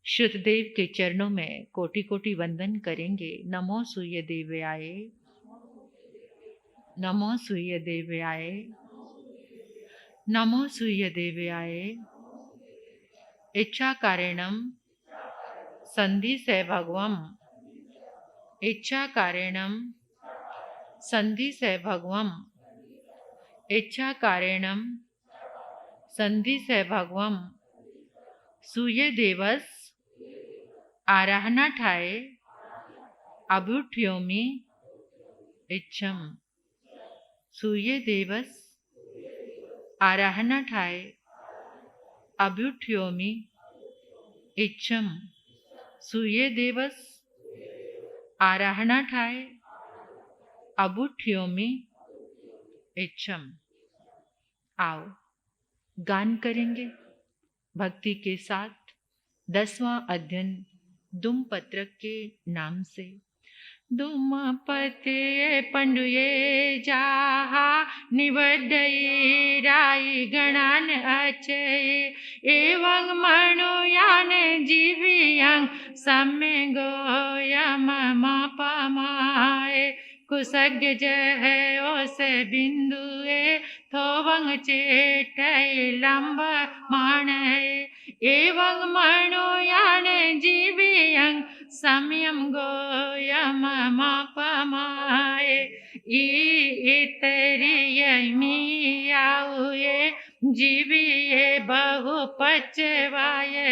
शुद्धदेव के चरणों में कोटि कोटि वंदन करेंगे। नमो सूर्य देव्याय, नमो सूर्य देव्याय, नमो सूर्य देव्याय। इच्छा कारणम संधि से भगवम, इच्छा कारणम संधि से भगवम, इच्छा कारणम संधि से भगवम। सूर्य देवस आराहना ठाए अभ्युठ्योमि इच्छम। सूर्य देवस आराहना ठाए अभ्युठ्योमि इच्छम। सूर्य देवस आराहना ठाए अभ्युठ्योमि इच्छम। आओ गान करेंगे भक्ति के साथ 10वां अध्ययन दुम पत्रक के नाम से। दुम पत्रे पंडुये जाहा निवडई राई गणान अचये। एवं मनुयान जीवियं सम्य गोयम मापमाए। कुसज्ञ जह ओस बिंदुए थोवंग चेटय लंब माणय। एवं मनुयान जीवियं सम्यम गोयम मापमाए। इतरिय मियाउये जीविये बहु पचवाये।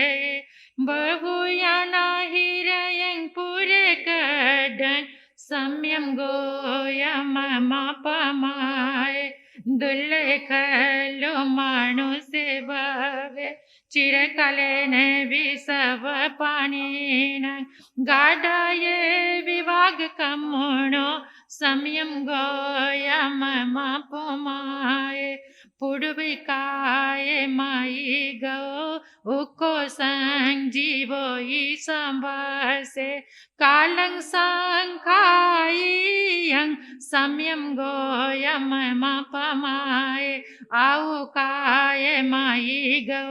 बहुयाना हिरयं पुरे कडं सम्यम गोयम मापमाए। दुल्लेखलो मानुषे भवे चिरकालेन विसव पाणिन। गाढाये विवाग कमुणो सम्यम गोयम मापमाए। पुडविकाये माई गो उको संजीवो ई संभासे। कालं संखायं सम्यम गोयम मापमाए। आउ काय माई गो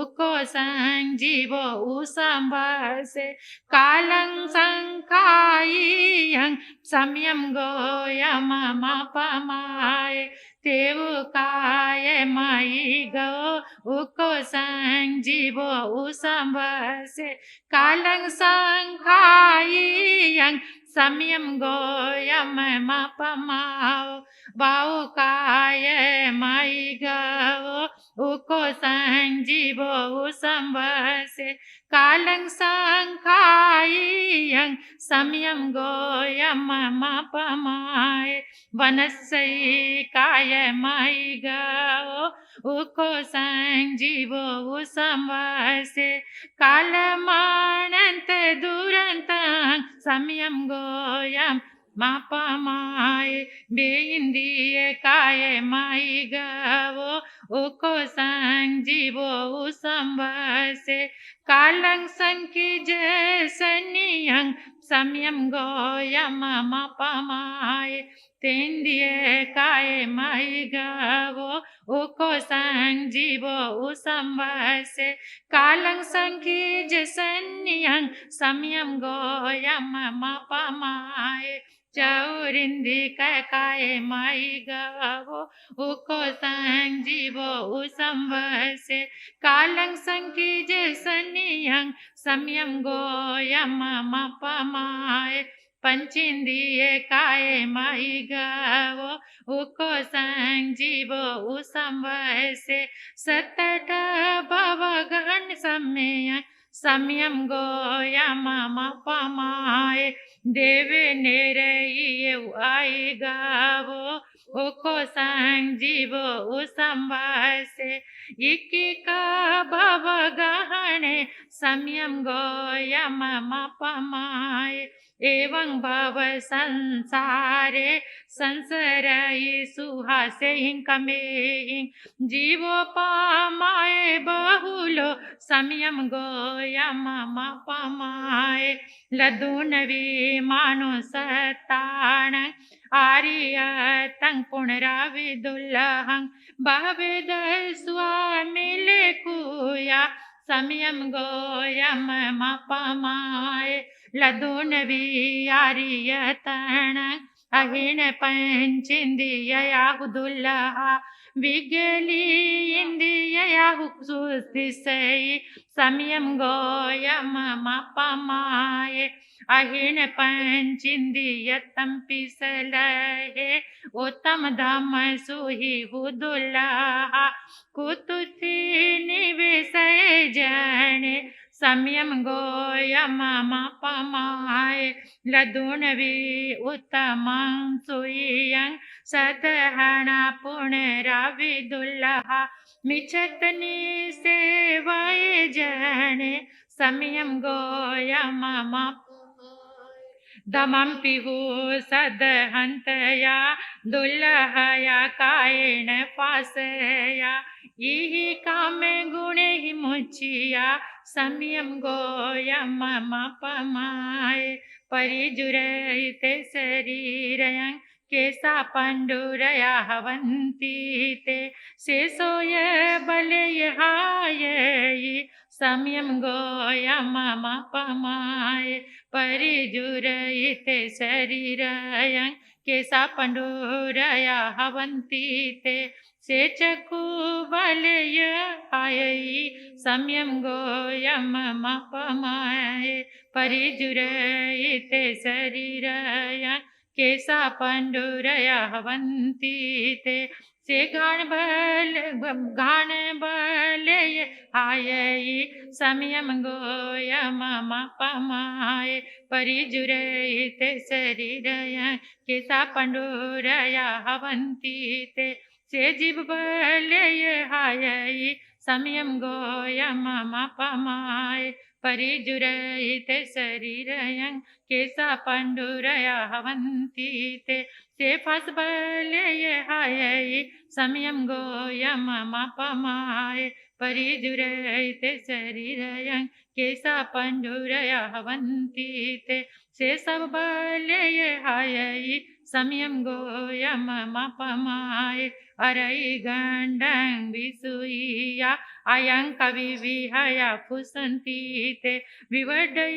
उको संजीवो उ संभासे। कालं संखायं सम्यम गोयम मापमाए। तेवु काय माई गो उको संजीवो उ संभासे। कालं संखायं सम्यम गोयम मापमाओ। बाउ काय माई गो उको संजीवो उ संभासे। कालं संखायं सम्यम गोयम मापमाए। वनस्सई काय माई गो उको संजीवो उ संभासे। कालमानंत दुरंतं सम्यम गोयम मापमाए। बेइंद्रिय काय माई गो उको संजीवो उ संभासे। कालं संकिज सन्नियं सम्यम गोयम मापमाए। तेंद्रिय काय माई गो उको संजीवो उ संभासे। कालं संकिज सन्नियं सम्यम गोयम मापमाए। चौरिंदी काय माई गो उको संजीवो उ संभासे। कालं संकिज सन्नियं सम्यम गोयम मापमाए। पंचेंद्रिय काय माई गो उको संजीवो उ संभासे। सतत भवगण सम्य सम्यम गोयम मापमाए। देवे नेरई आई गो उको संजीवो उ संभासे। इकिका भवगहने सम्यम गोयम मापमाए। एवं भव संसारे संसरई सुहासे कमेहि। जीवो पामाए बहुलो सम्यम गोयम मापमाए। लदुनवी मानो सताण आर्यतं पुनराविदुल्लहं। भवेद स्वामी लेकुया समयम गोयम मपमाय लदुन वियारियतण अहिण पंचिंदियाहुदुल्लहा विगली इंदियाहुसुस्तिसै समयम गोयम मपमाय अहिण पंचिंदियतम पिसलहे उत्तम धम सुहि हुदुल्लहा कुतुथि निविसय जने समयम गोयम मपमाय लदुनवि उत्तमं सुयं सदहना पुनराविदुल्लहा मिचतनि सेवय जने समयम गोयम दमं पिहु सदहंतया दुल्लहया कायेन फासया इहि कामे गुणे हि मुचिया समयम गोयम मपमाय परिजुरयिते शरीरयं केसा पंडुरया हवन्ति ते शेषोय बलय हायै समयम गोयम मपमाय परिजुरयिते शरीरयं केसा पंडुरया हवन्ति ते सेचकुबलय हायै समयम गोयम मपमाय परिजुरयिते शरीरयं केसा पंडुरया हवन्ति ते से घाण बलय हायै समयम गोयम मपमाय परिजुरयिते शरीरयं केसा पंडुरया हवन्ति ते से जीव बलय हायै समयम गोयम मपमाय परिजुरयिते शरीरयं केसा पंडुरया हवन्ति ते से फस बलय हायै समयम गोयम मपमाय परिजुरयिते शरीरयं केसा पंडुरया हवन्ति ते से सब बलय हायै समयम गोयम मपमाय अरै गण्डं विसूया अयं कविविहया फुसन्ति ते विवडै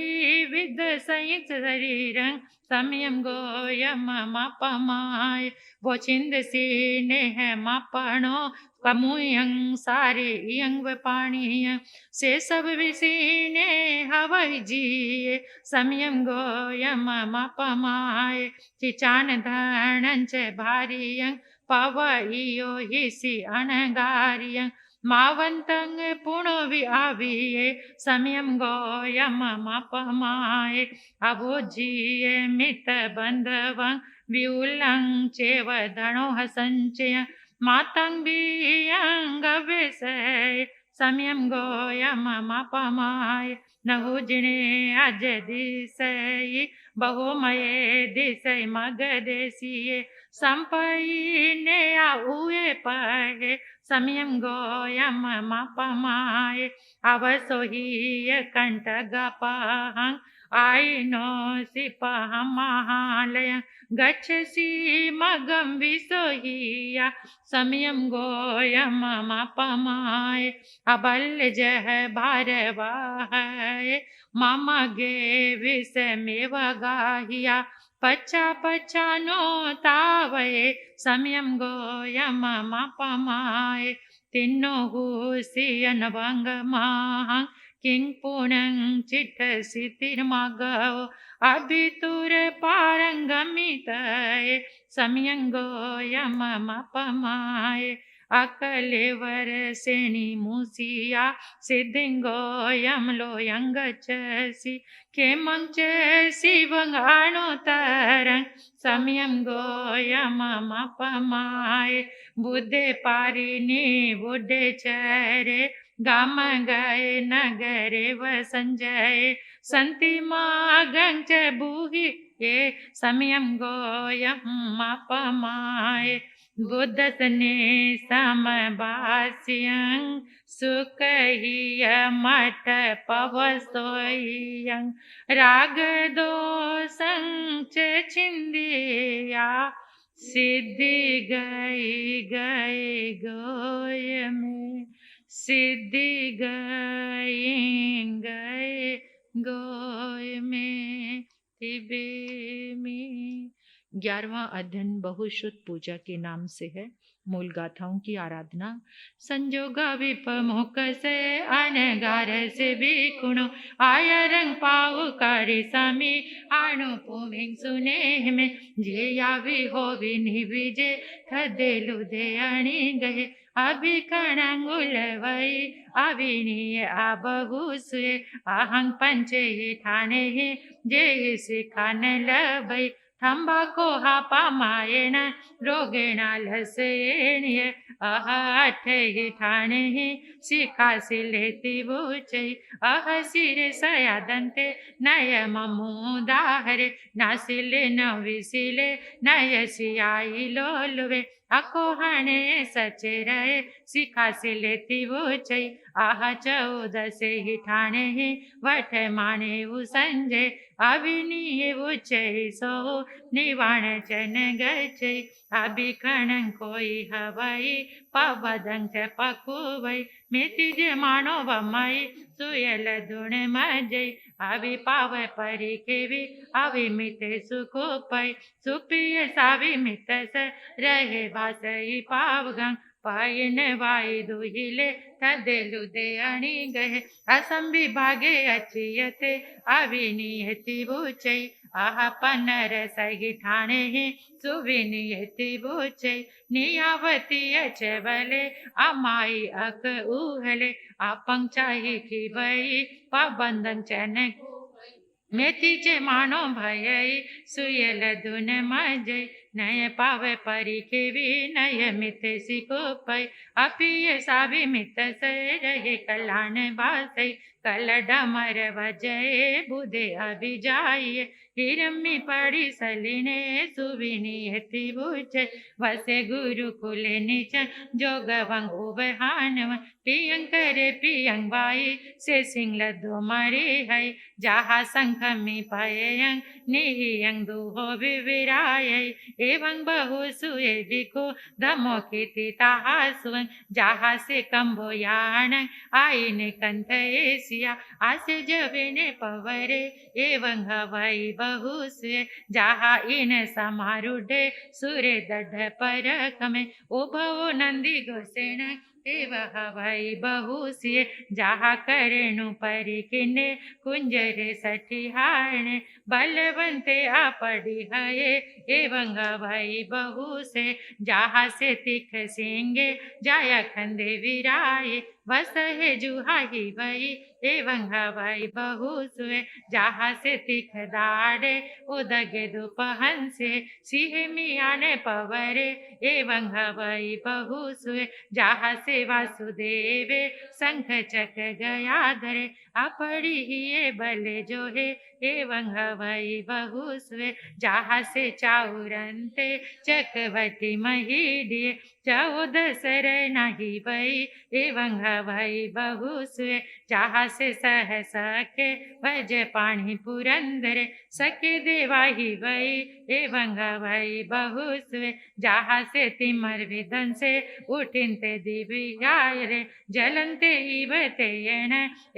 विद्वसंयुक्त शरीरं समयम गोयम मपमाय वो छिंदसी नेह मपणो कमुयं सारे यंग पाणियं से सब विसीने हवै जिये समयम गोयम मपमाय चिचान धनंच भारियं पवइयो हिसि अनगारियं मावंतं पुणो वि आविये समयम गोयम मपमाय अभुजिये मित बंधवं व्यूलं चेव धणोः संचयं मातं बियं गवेसय समयम गोयम मपमाय नहुजिणे अज दिसय बहुमये दिसय मग देसिये संपयिने आउए पहे समयम गोयम मपमाय अवसोहिय कंठ गपहं आइनो सिपहं महालयं गच्छसि मगं विसोहिया समयम गोयम मपमाय अबल्य जह भारवाहय मम गे विषमेव गाहिया पच्चा पच्चा नो तावये समयम गोयम मपमाय तिन्नो हुसियन भंगमाहं किं पुनं चिट्टसितिर्मगो अभितुर पारंगमितये समयं गोयम मपमाय अकलेवर सेणी मुसिया सिद्धिंगोयम लोयं गच्छसि खेमं च शिवंगाणोतरं समयं गोयम मपमाय बुद्धे पारिणी बुद्धे चरे गाम गए नगरे वसंजय संति मागं च भूहि ये समयं गोयम मपमाय बुद्धसने समभाष्यं सुखहिय मठ पवसोयं रागदोषं च छिन्दिया सिद्धि गई गई गोय में सिद्धि गए गए गोय में तिबे में। 11वां अध्ययन बहुश्रुत पूजा के नाम से है। मूल गाथाओं की आराधना। संजोगा विपमुख से अनगार से भी कुणो आय रंग पाव करे समी आणु पुमिंग सुने में जे यावी हो विजे थदेलु दे अणी गए अभि कणंगुल वही अविनीय आबहुसुए अहं पंचे ठाणे जे सिखान लबई तंबाको हापा मायेण रोगेण लसेणिय अह अठहि ठाणे शिखासि लेति बुचै अह सिर सयादंते नय ममुदाहरे नासिले न विसिले नय सियाई लोलवे अकोहणे सचेरय शिखासि लेति बुचै आह 14 ही ठाणे वठ माणे उ संजय अविनीय उच्चै सो निवाण चन गचै अभिकणं कोई हवाई पवदं च पकुवै मिति जे मानो वमई सुयल दुण मजै अभि पाव परिकेवि अविमित सुकुपै सुपिय साविमित स रहे वासई पावगं पायन वाई दुहिले तदेलु दे अणी गहे असंभि भागे अचियते अविनियति बुचै आह पनर सही ठाणे सुविनियति बुचै नियावती अचबले अमाई अक उहले अपंचाही की बई पबंधन चन मेथीचे मानो भयई सुयल दुन मजै नय पावे परिकेवी नय मित सिकोपै अपिय सावि मित से रहे कलान बासै कल डमर बजय बुधे अभिजाइए हिरमी पड़ी सलिने सुविनियति बुचै वसे गुरुकुल निच जोग वंग उबहानव पियंकर पियंग बाई से सिंगल दुमरी है जहा संखमी पयंग निहियंग दुहो विविराय एवं बहु सुए विको दमो कीति ताहा सुवंग जहा से कंबो यान आईने कंथ एसिया आसे जविने पवरे एवं हवाई बहु सुए जहा इन समारूढ़े सूर्य दढ़ पर कमे उभवो नंदी घोषण एव हवाई बहुसिए जहा करेणु परिकिने कुंजरे सठिहाणे बलवंते आपड़ी हये एवं हवाई बहु से जहा से तिख सिंगे जाया खंदे विराये वस है जुहाही भई एवं हवाई बहु सुए जहा से तिख दाड़े उदगे दुपहन से सिंह मियाने पवरे एवं हवाई बहु सुए जहा से वासुदेवे शंख चक गया धरे अपड़ी ही बले जो है एवं हवाई बहु सुए जहा से चाउरंते चकवती मही दिए 14 सर नहीं बई एवं हवाई बहु सुए जहा से सह सके भज पाणी पुरंदर सके देवाही बई एवं हवाई बहु सुए जहा से तिमर विधन से उठिनते दिव्याय रे जलंते इवते येण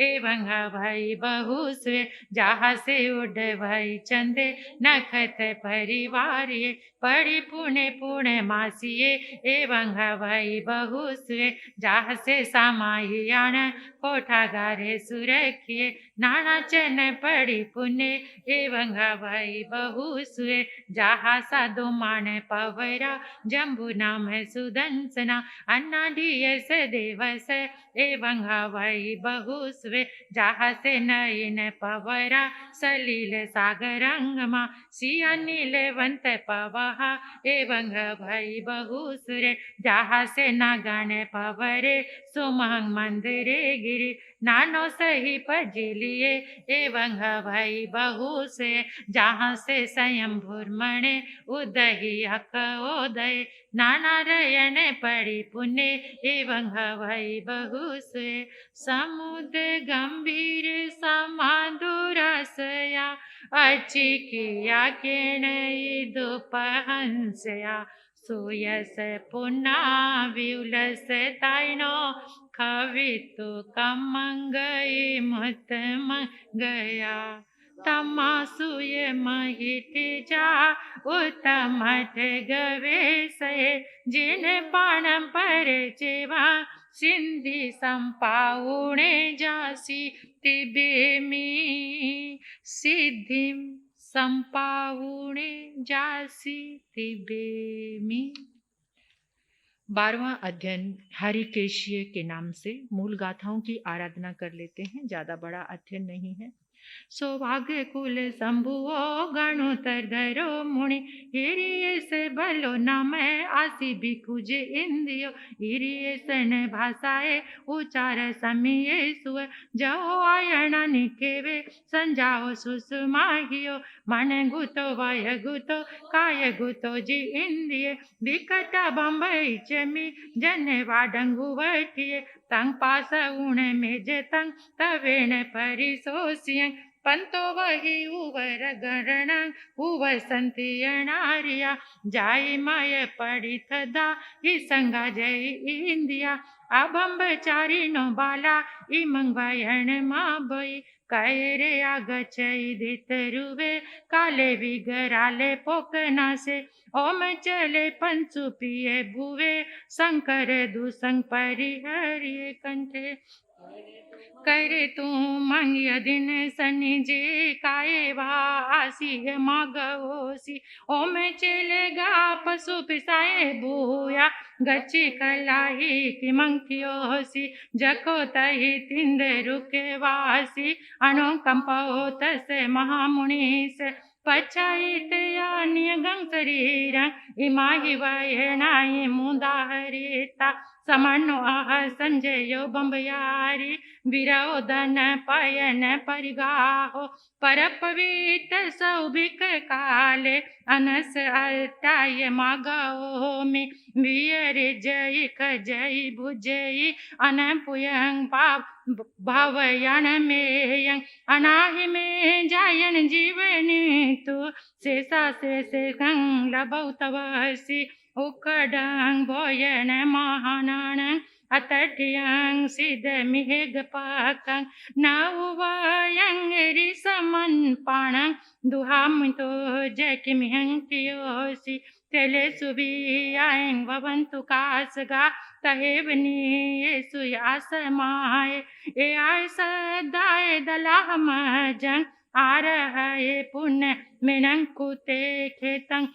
एवं हवाई बहु सुए जहा से उड़ भाई चंदे नखत परिवार ये पड़ी पुणे पुणे मासिए एवं हवाई बहु सुए जहा से सामायान कोठागारे सुरखिए नाना चन पड़ी पुण्य एवं हवाई बहु सुए जहा साधु मान पवरा जम्बु नाम सुदंसना अन्नाडीयस देवस एवं हवाई बहु सुए जहा से नयन पवरा सलील सागरंगमा सिया नीलवंत पवहा एवं हवाई बहु सुरे जहा से नागण पवरे सुमंग मंदिरे गिरी नानो सही पजिलिए एवं हवाई बहु से जहाँ से स्वयं भूर्मणे उदही अक उदय नाना रयन पड़ी पुण्य एवं हवाई बहु से समुद्र गंभीर समाधुरसया अचिकिया किण दुपहंसया सुयस पुन्हा विवलस तायनो खवितु कमंगई मत मंगया तमासुय महितिजा उत्तमठ गवे से जिन पाणम पर जेवा सिंधी संपाउणे जासी तिबेमी सिद्धिम संपाउणे जासी तिबेमी। 12वां अध्ययन हरिकेशीय के नाम से मूल गाथाओं की आराधना कर लेते हैं। ज्यादा बड़ा अध्ययन नहीं है। सौभाग्य कुल शंभुओ गणोतर धरो मुनि हिरिय से भलो नाम आसी भिखुज इंद्रियो हिरिय सन भाषाए उचार समीय सुअ जहो आयना निकेवे संजाओ सुसुमाहियो मन गुतो वाय गुतो काय गुतो जी इंद्रिय विकटा बंबई चमी जन वाडंगु वठिए तंग पास उण में जतंग तवेण परिसोसियं पंतो वही उवर गण उवर संतियणारिया जाय माय पड़ी थदा ही संगा जय इंदिया अभंब चारी नो बाला इमंग वयण माँ बई कैरे आगचई देतरुवे काले विगराले पोकना से ओम चले पंचु पिए भुवे शंकर दुसंग परिहरिये कंठे करे तू मंगिया दिन सनी जे काय वासी मागोसी ओम चलेगा पशु पिसाए भूया गच्ची कलाई की मंकियोसी जको तही तिंद रुके वासी अनुकंपो तस महामुनि से पचाइत यान्य गंग शरीर इमाहि वयनाय मुदा हरिता समनो आह संजयो बंबयारी विरोधन पयन परिगाहो पर पवित्र सौभिक काले अनस अटाय मागाओ में वियर जय खजय भुजय अनपुयं पाप भावयन में अनाहि में जायन जीवनी तु शेषा से गंग लभौ तवसी उकडं भोयन महानान अतट्यं सिद्ध मिहेग पाकं नवयं रिसमन पाणं दुहाम तो जकिमिहं कियोसी तेले सुबियां भवन्तु कासगा तहेवनी येसु यासमाय ए आय सदाय दलाहम जं आरहये पुण्य मिनं कुते खेतं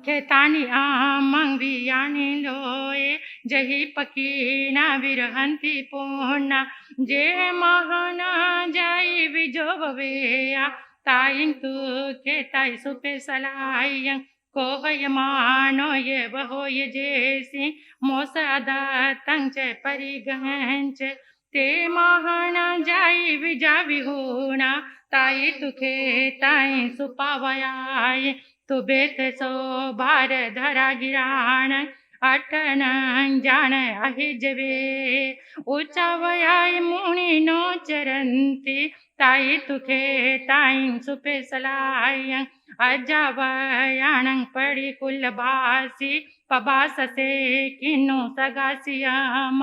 खेतानि आमं वियानि लोये जहि पकीना विरहंति पूर्णा जे महाना जाई विजो भवेया तायं तु खेताय सुपे सलायं कोहय मानो ये बहो ये जेसी मोसदा तंच परिगहंच ते महाना जाई विजा विहुना ताई तुखे ताई सुपावयाय तु बेत सो बार धरा गिराण अटन जान अहिजवे उचावयाय मुनि नो चरंती ताई तुखे ताई सुपे सलाय अजावयाण पड़ी कुल बासी पबास से किनो सगासियाम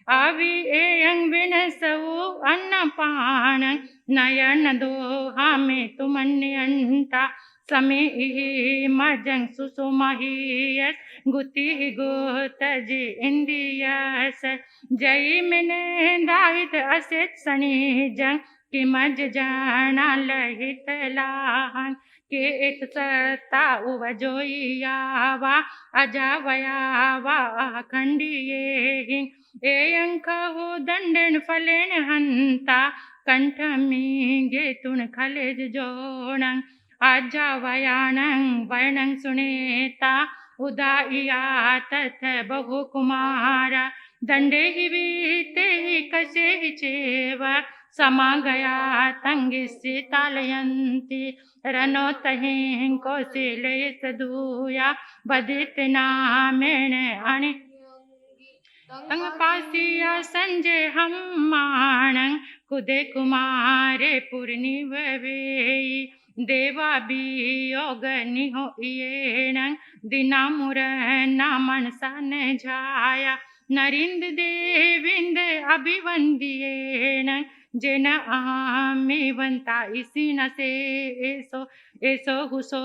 अवि एयं विनसऊ अन्न पान नयन दो हमें तुमन्यंता समे मजंग सुसुमहियस गुति गोतज इंदियस जय मिने दाहित असित सनी जंग कि मज जाना लहित लाहन के एक सत्ता उवजोयावा अजावयावा खंडिये एयं कहु दंडन फलेन हंता कंठमी गेतुन खलेज जोणं अजावयानं वर्णं सुनेता उदाइया तथ बहु कुमारा दंडे ही बीते ही कसे ही चेवा समा गया तंगिसी तालयंती रनो तहें कौशिले सदूया बदित नामेण अनि तंग पासिया संजय हम माणं कुदे कुमारे पूर्णि वे देवाभियोगनिहो येण दिनामुर नामनसन झाया नरिंद देविंद अभिवंदियेण जेन आमेवंता इसी न से एसो एसो हुसो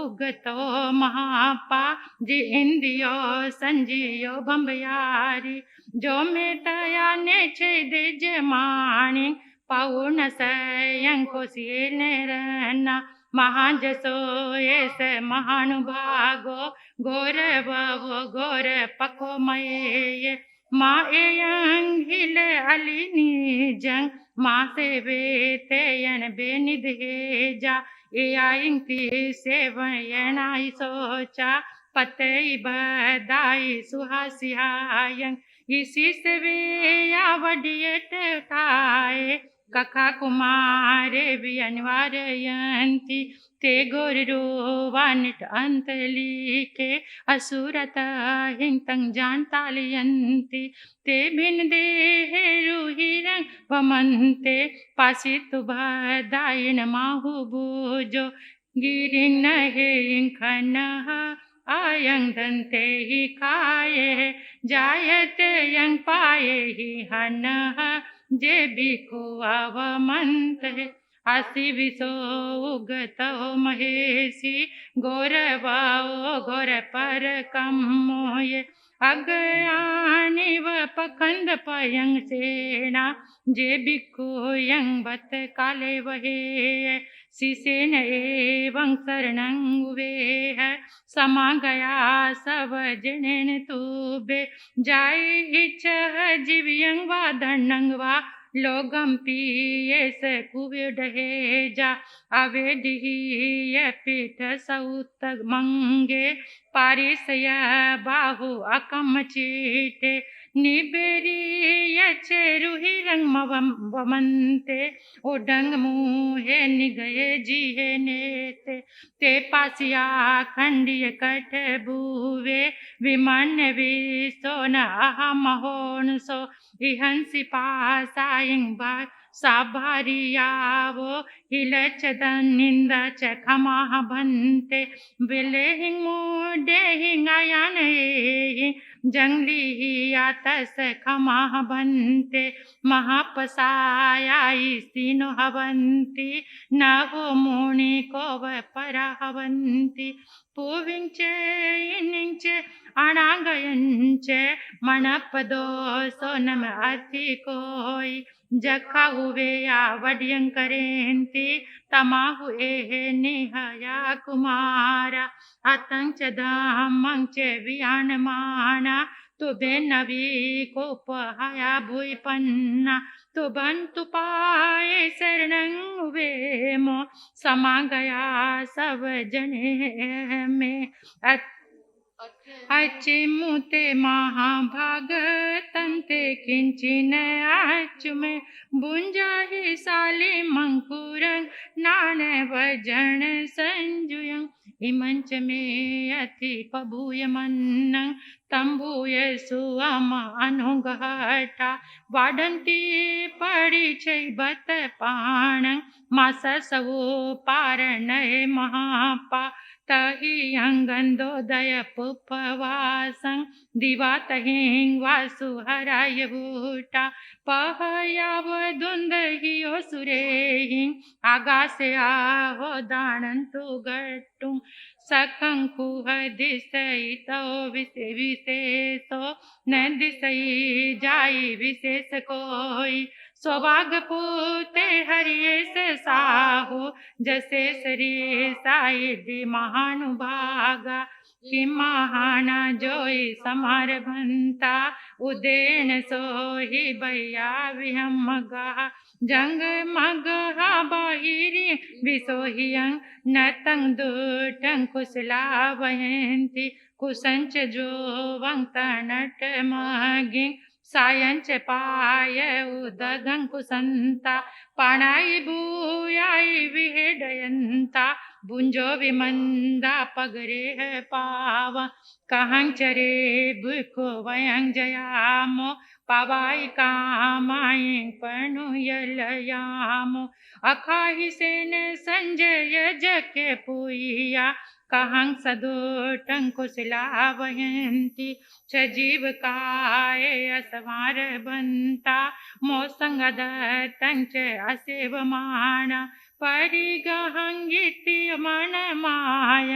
उगतो महापा जी इंदियो संजियो बम्बयारी जो मेटया ने छे दे जमानी पाउन सयं को सिए रहना महाजसो एस महानुभागो गोर बवो गोर पको मये माँ एयं हिल अलिनी जंग माँ से बेतेयन बेनिध हेजा ए आइंग ती सेवयनाई सोचा पते बदाई सुहासियायं इसी से वे आवडियत ताए कखा कुमारे भी अनिवार्यंती ते गोरुवानिट अंतलिके असुरत हिंतंग जानतालियंती ते बिन दे रुहिरंग वमंते पासितु भदायन माहु बुजो गिरिंग नहें खनः आयं दंते ही काये जायते यं पाये ही हनः जे बिको अवमंत आसि विसो उगतो महेशी गौरवाओ गौर पर कमोये अगयानि व पखंड पयंग सेना जे बिको यंग बत काले वहे सिसेन एवं शरणं वे है समा गया सब जनेन तुबे जाय इच्छह जीवियंग वा धनंग वा लोगम पियेस कुविडहे जा अवेदिय पीठ सौत मंगे पारिसय बाहु अकम चीटे निबेरी रुहिरंग वमंते उडंग मुहे निगये जिहे नेते ते पासिया खंडिय कठ बुवे विमन विसो न अहम होन सो इहंसी पासायं बा साभारियावो हिलच दनिंद च खमाह भंते विलेहिं मुडेहिं आयान जंगली आतस खमाह भंते महापसायाई सीनो हवंती नवो मुनि को पराहवंती पुविंच इनिंच अनागयंच मनपदो सोनम अति कोई जखा हुए या वड्यं करेंती तमाहु एहे निहया कुमारा अतंच धामंच वियान माना तुबे नवी को पहाया भुई पन्ना तो बंतु पाए शरणं वे मो समा गया सब जने में अचिमुते महाभागतंते किंचिन अचुमे बुंजाहि साले मंकुरं नान भजन संजुयं इमंच में अति पभूय मन्नं तंबूय सुअम अनुगहटा वाडंती परिचय बत पाणं मास सवो पारणय महापा तहि अंगंदोदय पुपवासं दिवा तहिं वासु हराय भूटा पहयाव दुंद हियो सुरेहिं आगासे आहो दानंतु गट्टुं सकंकुह दिसैतो विशेषो न दिसई जाई विशेष कोई सौभाग्य पूते हरियेस साहु जसे श्री साई दी महानुभागा कि महाना जोई समार भंता उदेन सोही भैया विहम मगा जंग मगहा बाहिरी विसोहियं नतंग दुटंग कुशला वहंती कुसंच जो वंग नट मागिं सायंच पाय उदगं कुसंता पाणाई भूयाई विहेडयंता बुंजो विमंदा पगरे है पावा, कहं चरे बुको वयं जयामो, पावाई कामाई पनु यलयामो, अखाहि सेन संजय जके पुइया, कहं सदोटं कुशलावयंती, सजीव काय असवार बनता, मोसंगदत्तं च असेवमाना, परिगहंगिति मन माय,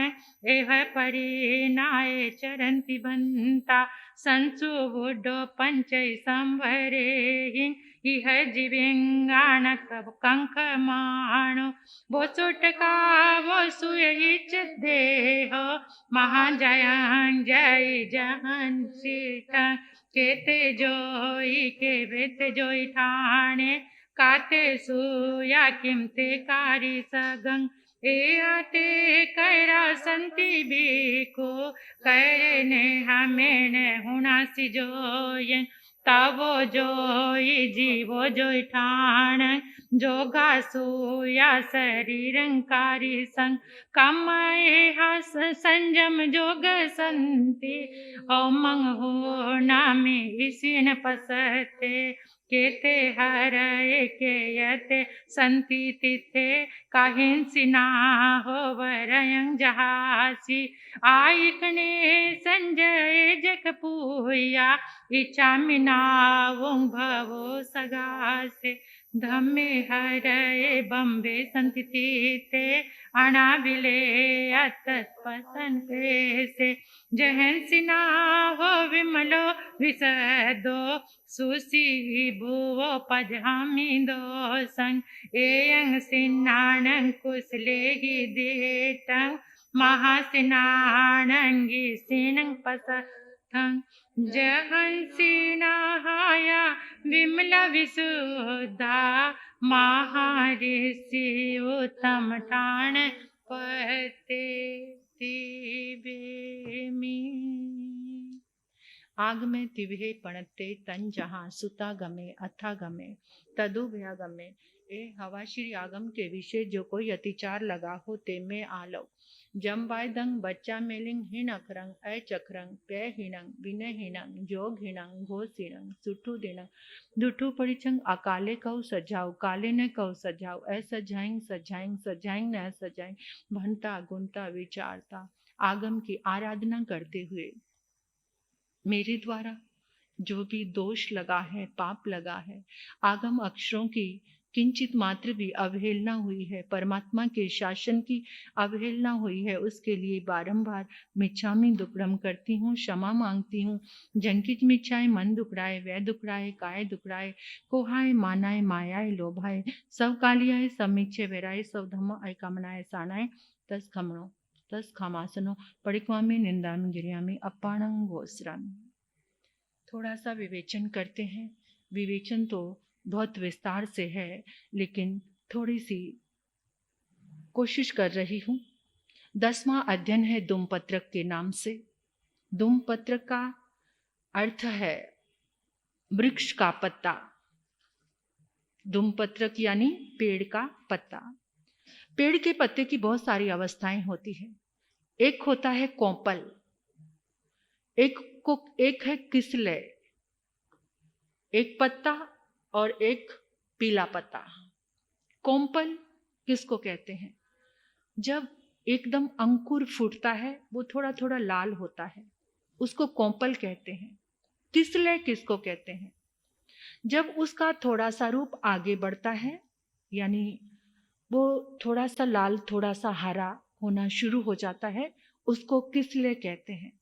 एह परिनाय चरन्ति बंता, संसु बुद्धो पंचै संवरे, इह जीवेंगाणक कंक माणो, वो सुटका वो सुयिच देह, महाजयं जय जहन सीठ, केते जोई के बेत जोई ठाणे, काते सुया किमते कारी सगं, ए आते कैरा संति बीको, करने हमें हुणासी जोय, तवो जोई जीवो जोई ठाण, जोगा सुया शरीरंकारी संग, कमाए हस संजम जोग संति, ओमंग हो नामी इसिन पसते, केते हरए के यते संति तिथे, काहिंसी ना हो वरयं जहासी, आइकने संजय जग पूया, इच्छा मिनावुं भवो सगासे, धम्मे हरए बम्बे संति तीते, अनाबिले अतस्पसन से, जहन सिना हो विमलो विसदो, सुसी भुवो पजहामी दो संग, एयं सिन्नानं कुसले ही देतं, महासिनानंगी सिनं पसथं, जहन सिनाहाया विमला विसुद्धा, महाऋषि उत्तम ठाण पते तिबेमी। आग में तिव्हे पणते तन जहाँ सुता गमे अथा गमे तदुभया गमे। ए हवा श्री आगम के विषय जो कोई अतिचार लगा हो ते में आलो, जम बाय दंग बच्चा मेलिंग हिण अखरंग अ चखरंग पै हिणंग विनय हिणंग जोग हिणंग घोष हिणंग सुठू दिणंग दुठू पड़िचंग, अकाले कऊ सजाऊ काले न कऊ सजाऊ, अ सजाएंग सजाएंग सजाएंग न सजाएंग, भनता गुनता विचारता आगम की आराधना करते हुए मेरे द्वारा जो भी दोष लगा है पाप लगा है, आगम अक्षरों की किंचित मात्र भी अवहेलना हुई है, परमात्मा के शासन की अवहेलना हुई है, उसके लिए बारंबार मिच्छामी दुक्कडम करती हूँ, क्षमा मांगती हूँ। जनकिच मिच्छाए मन दुकड़ाए वह दुकड़ाए काय दुकड़ाए, कोहाय मानाए मायाए लोभाए, सब कालियाए सब मिच्छे वेराए, सब धम्म अय कामनाए सानाए, तस खमणो तस खामासनो पड़िक्वामी निंदामी गिरियामी अपाणंग गोस्रामी। थोड़ा सा विवेचन करते हैं। विवेचन तो बहुत विस्तार से है, लेकिन थोड़ी सी कोशिश कर रही हूँ। 10वां अध्ययन है दुमपत्रक के नाम से। दुमपत्रक का अर्थ है वृक्ष का पत्ता। दुमपत्रक यानी पेड़ का पत्ता। पेड़ के पत्ते की बहुत सारी अवस्थाएं होती है। एक होता है कोंपल, एक है किसले, एक पत्ता और एक पीला पत्ता। कोंपल किसको कहते हैं? जब एकदम अंकुर फूटता है वो थोड़ा थोड़ा लाल होता है, उसको कोंपल कहते हैं। किसले किसको कहते हैं? जब उसका थोड़ा सा रूप आगे बढ़ता है, यानी वो थोड़ा सा लाल थोड़ा सा हरा होना शुरू हो जाता है, उसको किसले कहते हैं।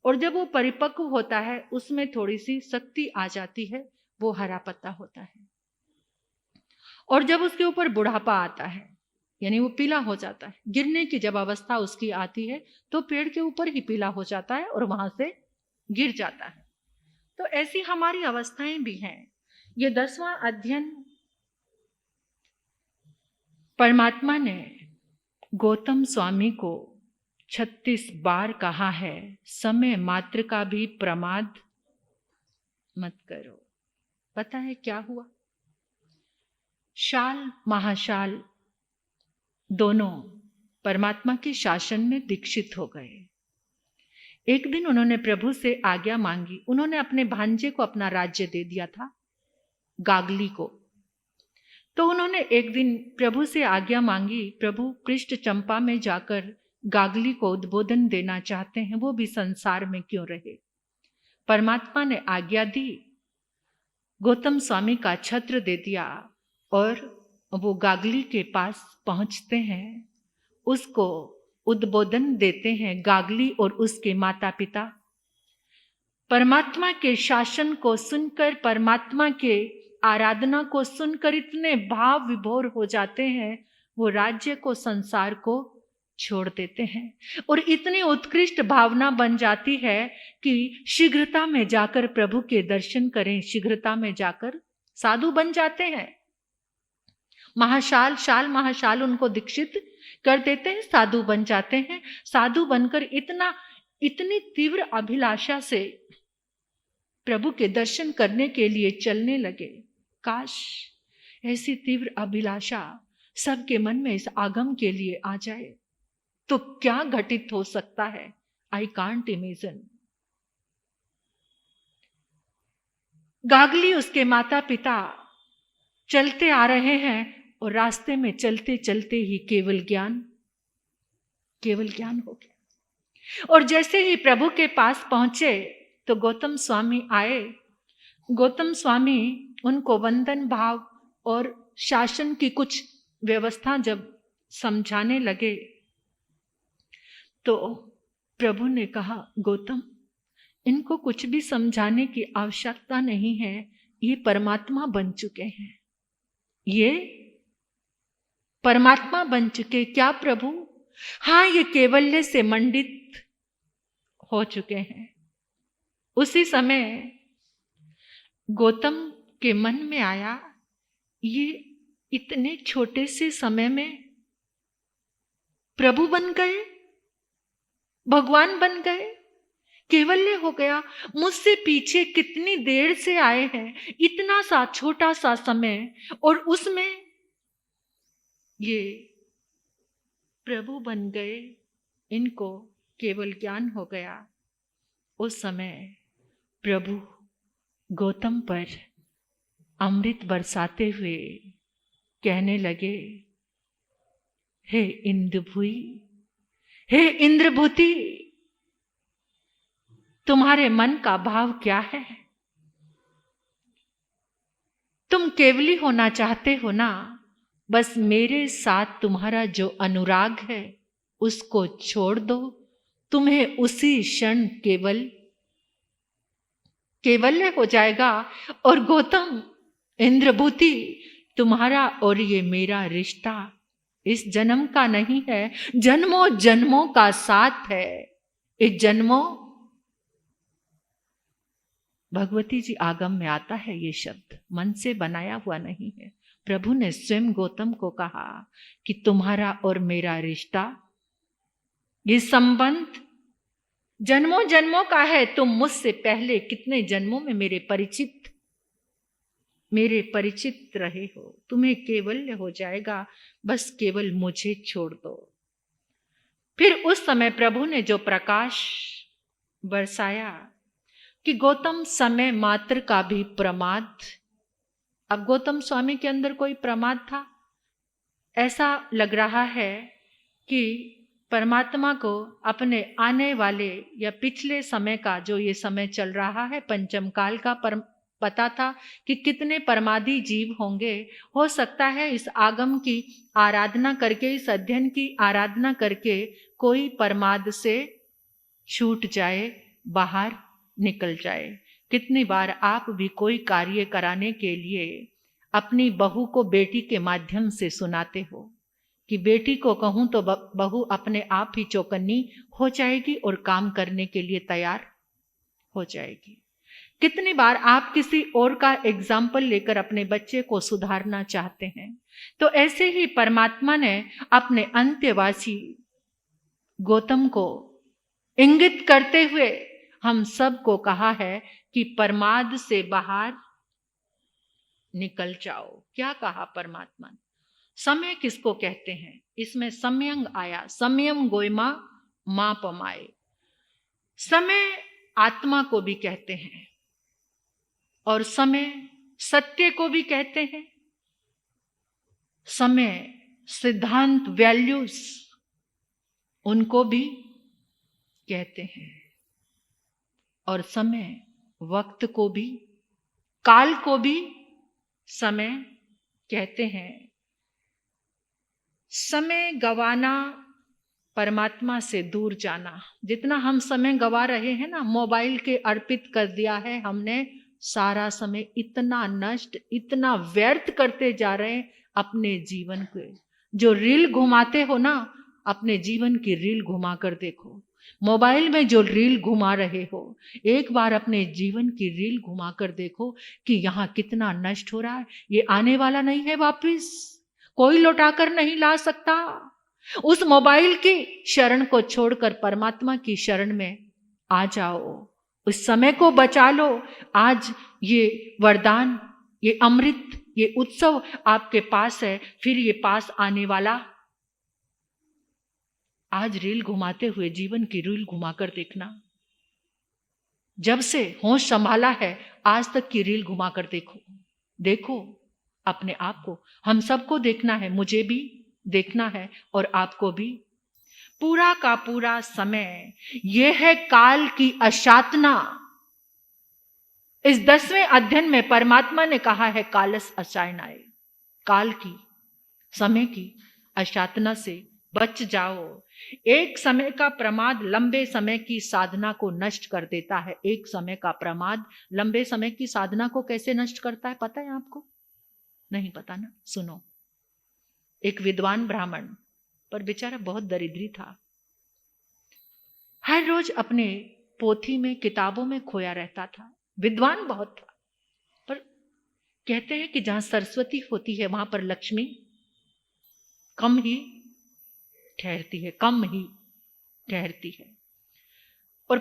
और जब वो परिपक्व होता है, उसमें थोड़ी सी शक्ति आ जाती है, वो हरा पत्ता होता है। और जब उसके ऊपर बुढ़ापा आता है, यानी वो पीला हो जाता है, गिरने की जब अवस्था उसकी आती है तो पेड़ के ऊपर ही पीला हो जाता है और वहां से गिर जाता है। तो ऐसी हमारी अवस्थाएं भी हैं। ये 10वां अध्ययन परमात्मा ने गौतम स्वामी को 36 बार कहा है, समय मात्र का भी प्रमाद मत करो। पता है क्या हुआ? शाल महाशाल दोनों परमात्मा के शासन में दीक्षित हो गए। एक दिन उन्होंने प्रभु से आज्ञा मांगी। उन्होंने अपने भांजे को अपना राज्य दे दिया था, गागली को। तो उन्होंने एक दिन प्रभु से आज्ञा मांगी, प्रभु कृष्ण चंपा में जाकर गागली को उद्बोधन देना चाहते हैं, वो भी संसार में क्यों रहे। परमात्मा ने आज्ञा दी, गौतम स्वामी का छत्र दे दिया और वो गागली के पास पहुंचते हैं, उसको उद्बोधन देते हैं। गागली और उसके माता पिता परमात्मा के शासन को सुनकर, परमात्मा के आराधना को सुनकर इतने भाव विभोर हो जाते हैं, वो राज्य को, संसार को छोड़ देते हैं। और इतनी उत्कृष्ट भावना बन जाती है कि शीघ्रता में जाकर प्रभु के दर्शन करें, शीघ्रता में जाकर साधु बन जाते हैं। महाशाल उनको दीक्षित कर देते हैं, साधु बन जाते हैं। साधु बनकर इतनी तीव्र अभिलाषा से प्रभु के दर्शन करने के लिए चलने लगे। काश ऐसी तीव्र अभिलाषा सबके मन में इस आगम के लिए आ जाए तो क्या घटित हो सकता है। I can't imagine. गागली, उसके माता पिता चलते आ रहे हैं और रास्ते में चलते चलते ही केवल ज्ञान हो गया। और जैसे ही प्रभु के पास पहुंचे तो गौतम स्वामी आए। गौतम स्वामी उनको वंदन भाव और शासन की कुछ व्यवस्था जब समझाने लगे तो प्रभु ने कहा, गौतम, इनको कुछ भी समझाने की आवश्यकता नहीं है, ये परमात्मा बन चुके हैं, ये परमात्मा बन चुके। क्या प्रभु? हाँ, ये कैवल्य से मंडित हो चुके हैं। उसी समय गौतम के मन में आया, ये इतने छोटे से समय में प्रभु बन गए, भगवान बन गए, कैवल्य हो गया। मुझसे पीछे कितनी देर से आए हैं, इतना सा छोटा सा समय, और उसमें ये प्रभु बन गए, इनको केवल ज्ञान हो गया। उस समय प्रभु गौतम पर अमृत बरसाते हुए कहने लगे, हे इंद्रभुई, हे इंद्रभूति, तुम्हारे मन का भाव क्या है? तुम केवली होना चाहते हो ना? बस मेरे साथ तुम्हारा जो अनुराग है उसको छोड़ दो, तुम्हें उसी क्षण कैवल्य हो जाएगा। और गौतम, इंद्रभूति, तुम्हारा और ये मेरा रिश्ता इस जन्म का नहीं है, जन्मों जन्मों का साथ है। इस जन्मों, भगवती जी आगम में आता है ये शब्द, मन से बनाया हुआ नहीं है। प्रभु ने स्वयं गौतम को कहा कि तुम्हारा और मेरा रिश्ता, ये संबंध जन्मों जन्मों का है। तुम मुझसे पहले कितने जन्मों में मेरे परिचित रहे हो, तुम्हें कैवल्य हो जाएगा, बस केवल मुझे छोड़ दो। फिर उस समय प्रभु ने जो प्रकाश बरसाया कि गौतम, समय मात्र का भी प्रमाद। अब गौतम स्वामी के अंदर कोई प्रमाद था? ऐसा लग रहा है कि परमात्मा को अपने आने वाले या पिछले समय का, जो ये समय चल रहा है पंचम काल का, पता था कि कितने परमादी जीव होंगे। हो सकता है इस आगम की आराधना करके, इस अध्ययन की आराधना करके कोई परमाद से छूट जाए, बाहर निकल जाए। कितनी बार आप भी कोई कार्य कराने के लिए अपनी बहू को बेटी के माध्यम से सुनाते हो कि बेटी को कहूं तो बहू अपने आप ही चौकन्नी हो जाएगी और काम करने के लिए तैयार हो जाएगी। कितनी बार आप किसी और का एग्जाम्पल लेकर अपने बच्चे को सुधारना चाहते हैं। तो ऐसे ही परमात्मा ने अपने अंत्यवासी गौतम को इंगित करते हुए हम सबको कहा है कि प्रमाद से बाहर निकल जाओ। क्या कहा परमात्मा ने? समय किसको कहते हैं? इसमें सम्यंग आया, सम्यम गोयमा मां पमाए। समय आत्मा को भी कहते हैं और समय सत्य को भी कहते हैं। समय सिद्धांत, वैल्यूज, उनको भी कहते हैं। और समय वक्त को भी, काल को भी समय कहते हैं। समय गवाना, परमात्मा से दूर जाना। जितना हम समय गवा रहे हैं ना, मोबाइल के अर्पित कर दिया है हमने सारा समय। इतना नष्ट, इतना व्यर्थ करते जा रहे हैं अपने जीवन के। जो रील घुमाते हो ना, अपने जीवन की रील घुमा कर देखो। मोबाइल में जो रील घुमा रहे हो, एक बार अपने जीवन की रील घुमा कर देखो कि यहाँ कितना नष्ट हो रहा है। ये आने वाला नहीं है वापिस, कोई लौटाकर नहीं ला सकता। उस मोबाइल की शरण को छोड़कर परमात्मा की शरण में आ जाओ, उस समय को बचा लो। आज ये वरदान, ये अमृत, ये उत्सव आपके पास है, फिर ये पास आने वाला। आज रील घुमाते हुए जीवन की रील घुमाकर देखना। जब से होश संभाला है आज तक की रील घुमाकर देखो। देखो अपने आप को, हम सबको देखना है, मुझे भी देखना है और आपको भी। पूरा का पूरा समय यह है काल की अशातना। इस 10वें अध्ययन में परमात्मा ने कहा है कालस अशायनाय, काल की, समय की अशातना से बच जाओ। एक समय का प्रमाद लंबे समय की साधना को नष्ट कर देता है। एक समय का प्रमाद लंबे समय की साधना को कैसे नष्ट करता है पता है आपको? नहीं पता ना? सुनो। एक विद्वान ब्राह्मण, पर बेचारा बहुत दरिद्री था, हर रोज अपने पोथी में, किताबों में खोया रहता था। विद्वान बहुत था, पर कहते हैं कि जहां सरस्वती होती है वहां पर लक्ष्मी कम ही ठहरती है, कम ही ठहरती है। और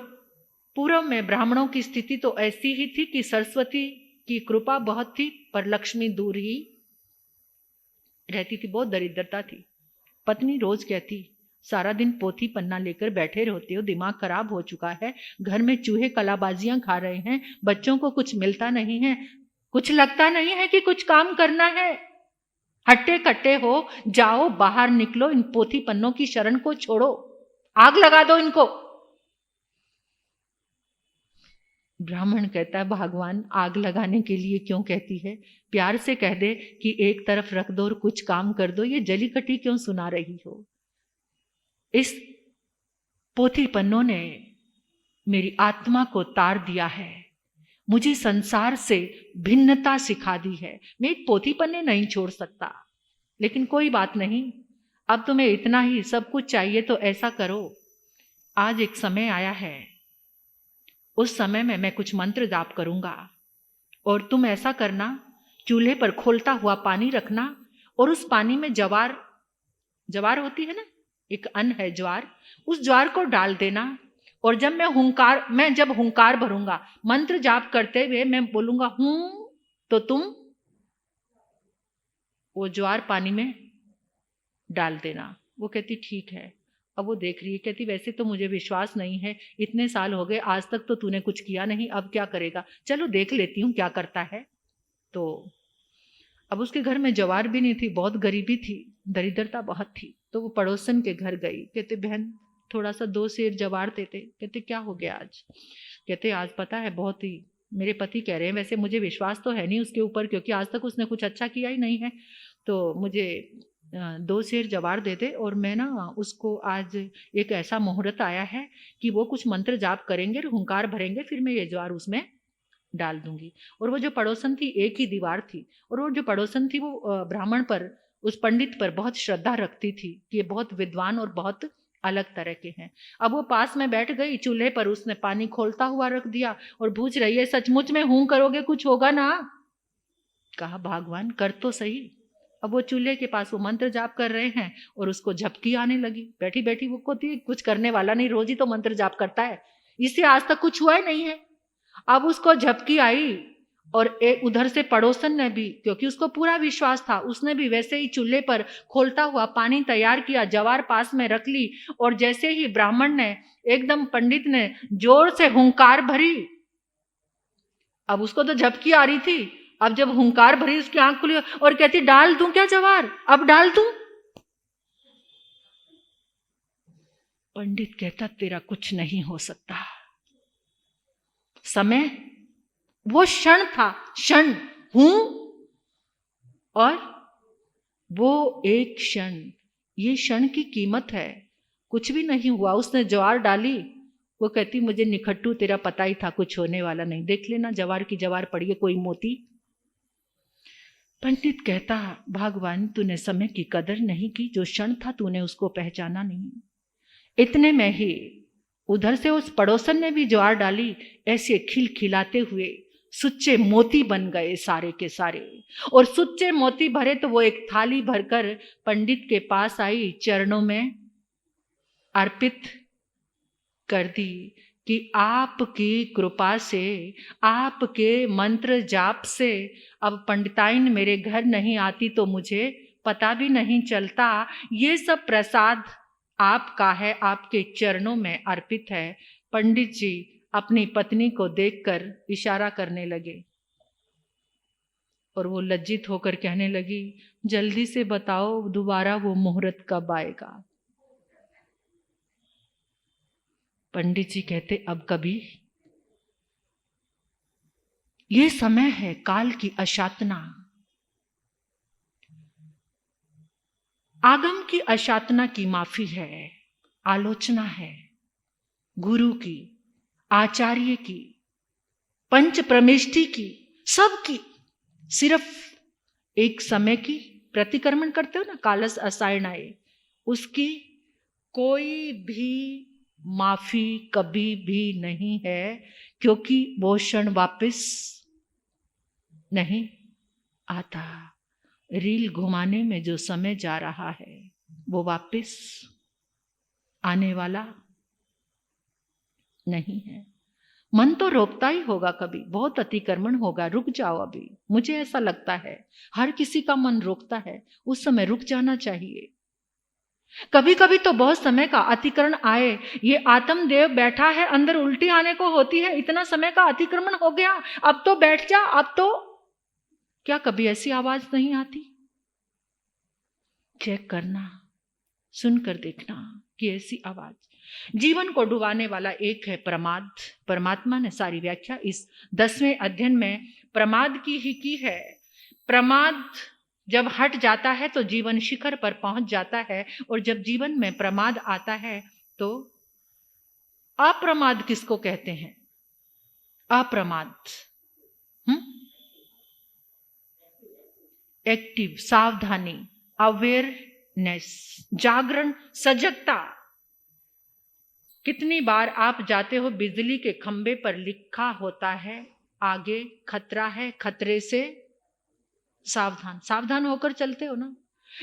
पूर्व में ब्राह्मणों की स्थिति तो ऐसी ही थी कि सरस्वती की कृपा बहुत थी पर लक्ष्मी दूर ही रहती थी, बहुत दरिद्रता थी। पत्नी रोज कहती, सारा दिन पोथी पन्ना लेकर बैठे रहते हो, दिमाग खराब हो चुका है, घर में चूहे कलाबाजियां खा रहे हैं, बच्चों को कुछ मिलता नहीं है, कुछ लगता नहीं है कि कुछ काम करना है। हट्टे कट्टे हो, जाओ बाहर निकलो, इन पोथी पन्नों की शरण को छोड़ो, आग लगा दो इनको। ब्राह्मण कहता है, भगवान आग लगाने के लिए क्यों कहती है? प्यार से कह दे कि एक तरफ रख दो और कुछ काम कर दो, ये जली कटी क्यों सुना रही हो? इस पोथी पन्नों ने मेरी आत्मा को तार दिया है, मुझे संसार से भिन्नता सिखा दी है। मैं पोथी पन्ने नहीं छोड़ सकता, लेकिन कोई बात नहीं, अब तुम्हें इतना ही सब कुछ चाहिए तो ऐसा करो, आज एक समय आया है, उस समय में मैं कुछ मंत्र जाप करूंगा और तुम ऐसा करना, चूल्हे पर खोलता हुआ पानी रखना और उस पानी में ज्वार, ज्वार होती है ना, एक अन्न है ज्वार, उस ज्वार को डाल देना। और जब मैं जब हुंकार भरूंगा, मंत्र जाप करते हुए मैं बोलूंगा हूं, तो तुम वो ज्वार पानी में डाल देना। वो कहती ठीक है। अब वो देख रही है, कहती वैसे तो मुझे विश्वास नहीं है, इतने साल हो गए आज तक तो तूने कुछ किया नहीं, अब क्या करेगा, चलो देख लेती हूँ क्या करता है। तो अब उसके घर में ज्वार भी नहीं थी, बहुत गरीबी थी, दरिद्रता बहुत थी। तो वो पड़ोसन के घर गई, कहते बहन थोड़ा सा 2 सेर ज्वार देते। कहते क्या हो गया आज? कहते आज पता है बहुत ही, मेरे पति कह रहे हैं, वैसे मुझे विश्वास तो है नहीं उसके ऊपर क्योंकि आज तक उसने कुछ अच्छा किया ही नहीं है, तो मुझे 2 सेर ज्वार दे दे और मैं ना उसको आज एक ऐसा मुहूर्त आया है कि वो कुछ मंत्र जाप करेंगे, हुंकार भरेंगे, फिर मैं ये ज्वार उसमें डाल दूंगी। और वो जो पड़ोसन थी, एक ही दीवार थी, और वो जो पड़ोसन थी वो ब्राह्मण पर, उस पंडित पर बहुत श्रद्धा रखती थी कि ये बहुत विद्वान और बहुत अलग तरह के हैं। अब वो पास में बैठ गई, चूल्हे पर उसने पानी खोलता हुआ रख दिया और पूछ रही है सचमुच में हूं करोगे कुछ होगा ना? कहा भगवान कर तो सही। अब वो चूल्हे के पास वो मंत्र जाप कर रहे हैं और उसको झपकी आने लगी। बैठी बैठी वो को थी, कुछ करने वाला नहीं, रोज ही तो मंत्र जाप करता है, इससे आज तक कुछ हुआ ही नहीं है। अब उसको झपकी आई और उधर से पड़ोसन ने भी, क्योंकि उसको पूरा विश्वास था, उसने भी वैसे ही चूल्हे पर खोलता हुआ पानी तैयार किया, जवार पास में रख ली, और जैसे ही ब्राह्मण ने एकदम पंडित ने जोर से हुंकार भरी, अब उसको तो झपकी आ रही थी, अब जब हुंकार भरी उसकी आंख खुली और कहती डाल दूं क्या जवार, अब डाल दूं? पंडित कहता तेरा कुछ नहीं हो सकता। समय, वो क्षण था, क्षण हूं, और वो एक क्षण, ये क्षण की कीमत है। कुछ भी नहीं हुआ, उसने ज्वार डाली, वो कहती मुझे निखट्टू तेरा पता ही था कुछ होने वाला नहीं, देख लेना जवार की जवार पड़ी है, कोई मोती। पंडित कहता भगवान तूने समय की कदर नहीं की, जो क्षण था तूने उसको पहचाना नहीं। इतने में ही उधर से उस पड़ोसन ने भी ज्वार डाली, ऐसे खिलखिलाते हुए सुच्चे मोती बन गए सारे के सारे, और सुच्चे मोती भरे तो वो एक थाली भरकर पंडित के पास आई, चरणों में अर्पित कर दी कि आपकी कृपा से, आपके मंत्र जाप से अब पंडिताइन मेरे घर नहीं आती तो मुझे पता भी नहीं चलता, ये सब प्रसाद आपका है, आपके चरणों में अर्पित है। पंडित जी अपनी पत्नी को देखकर इशारा करने लगे और वो लज्जित होकर कहने लगी जल्दी से बताओ दोबारा वो मुहूर्त कब आएगा। पंडित जी कहते अब कभी, ये समय है काल की अशातना, आगम की अशातना की माफी है, आलोचना है गुरु की, आचार्य की, पंच प्रमेष्टि की, सबकी, सिर्फ एक समय की प्रतिक्रमण करते हो ना, कालस असायणाए, उसकी कोई भी माफी कभी भी नहीं है, क्योंकि वो क्षण वापस नहीं आता। रील घुमाने में जो समय जा रहा है वो वापस आने वाला नहीं है। मन तो रोकता ही होगा, कभी बहुत अतिक्रमण होगा, रुक जाओ अभी, मुझे ऐसा लगता है हर किसी का मन रोकता है, उस समय रुक जाना चाहिए। कभी कभी तो बहुत समय का अतिक्रमण आए, ये आत्मदेव बैठा है अंदर, उल्टी आने को होती है, इतना समय का अतिक्रमण हो गया, अब तो बैठ जा, अब तो, क्या कभी ऐसी आवाज नहीं आती? चेक करना, सुनकर देखना कि ऐसी आवाज। जीवन को डुबाने वाला एक है प्रमाद। परमात्मा ने सारी व्याख्या इस 10वें अध्ययन में प्रमाद की ही है। प्रमाद जब हट जाता है तो जीवन शिखर पर पहुंच जाता है, और जब जीवन में प्रमाद आता है तो अप्रमाद किसको कहते हैं? अप्रमाद, एक्टिव, सावधानी, अवेयरनेस, जागरण, सजगता। कितनी बार आप जाते हो, बिजली के खंबे पर लिखा होता है आगे खतरा है, खतरे से सावधान। सावधान होकर चलते हो ना।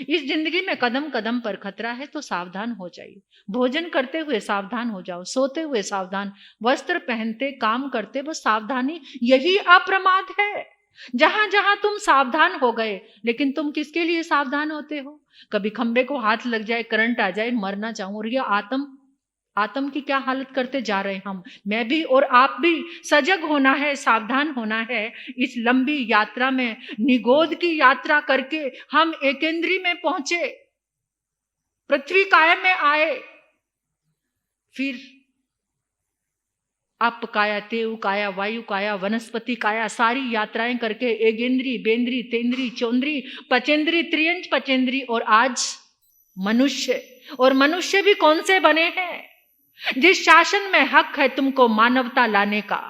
इस जिंदगी में कदम कदम पर खतरा है तो सावधान हो जाइए। भोजन करते हुए सावधान हो जाओ, सोते हुए सावधान, वस्त्र पहनते, काम करते, वो सावधानी, यही अप्रमाद है। जहां जहां तुम सावधान हो गए, लेकिन तुम किसके लिए सावधान होते हो? कभी खंबे को हाथ लग जाए, करंट आ जाए, मरना चाहूं, और ये आत्म की क्या हालत करते जा रहे हम, मैं भी और आप भी। सजग होना है, सावधान होना है। इस लंबी यात्रा में, निगोद की यात्रा करके हम एकेंद्री में पहुंचे, पृथ्वी काय में आए, फिर अप काया, तेव काया, वायु काया, वनस्पति काया, सारी यात्राएं करके एगेंद्री, बेंद्री, तेंद्री, चौंद्री, पचेंद्री, त्रियंच पचेंद्री, और आज मनुष्य। और मनुष्य भी कौन से बने हैं? जिस शासन में हक है तुमको मानवता लाने का,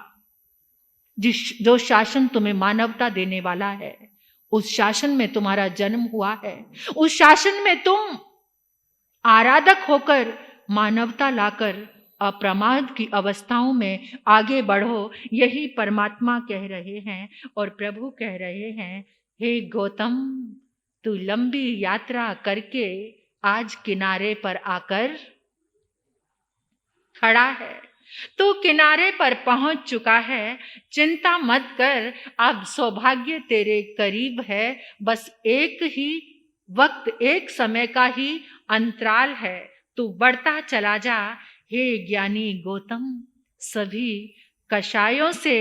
जो शासन तुम्हें मानवता देने वाला है, उस शासन में तुम्हारा जन्म हुआ है, उस शासन में तुम आराधक होकर मानवता लाकर अप्रमाद की अवस्थाओं में आगे बढ़ो। यही परमात्मा कह रहे हैं और प्रभु कह रहे हैं, हे गौतम, तू लंबी यात्रा करके आज किनारे पर आकर खड़ा है। तू किनारे पर पहुंच चुका है, चिंता मत कर, अब सौभाग्य तेरे करीब है। बस एक ही वक्त, एक समय का ही अंतराल है, तू बढ़ता चला जा। हे ज्ञानी गौतम, सभी कषायों से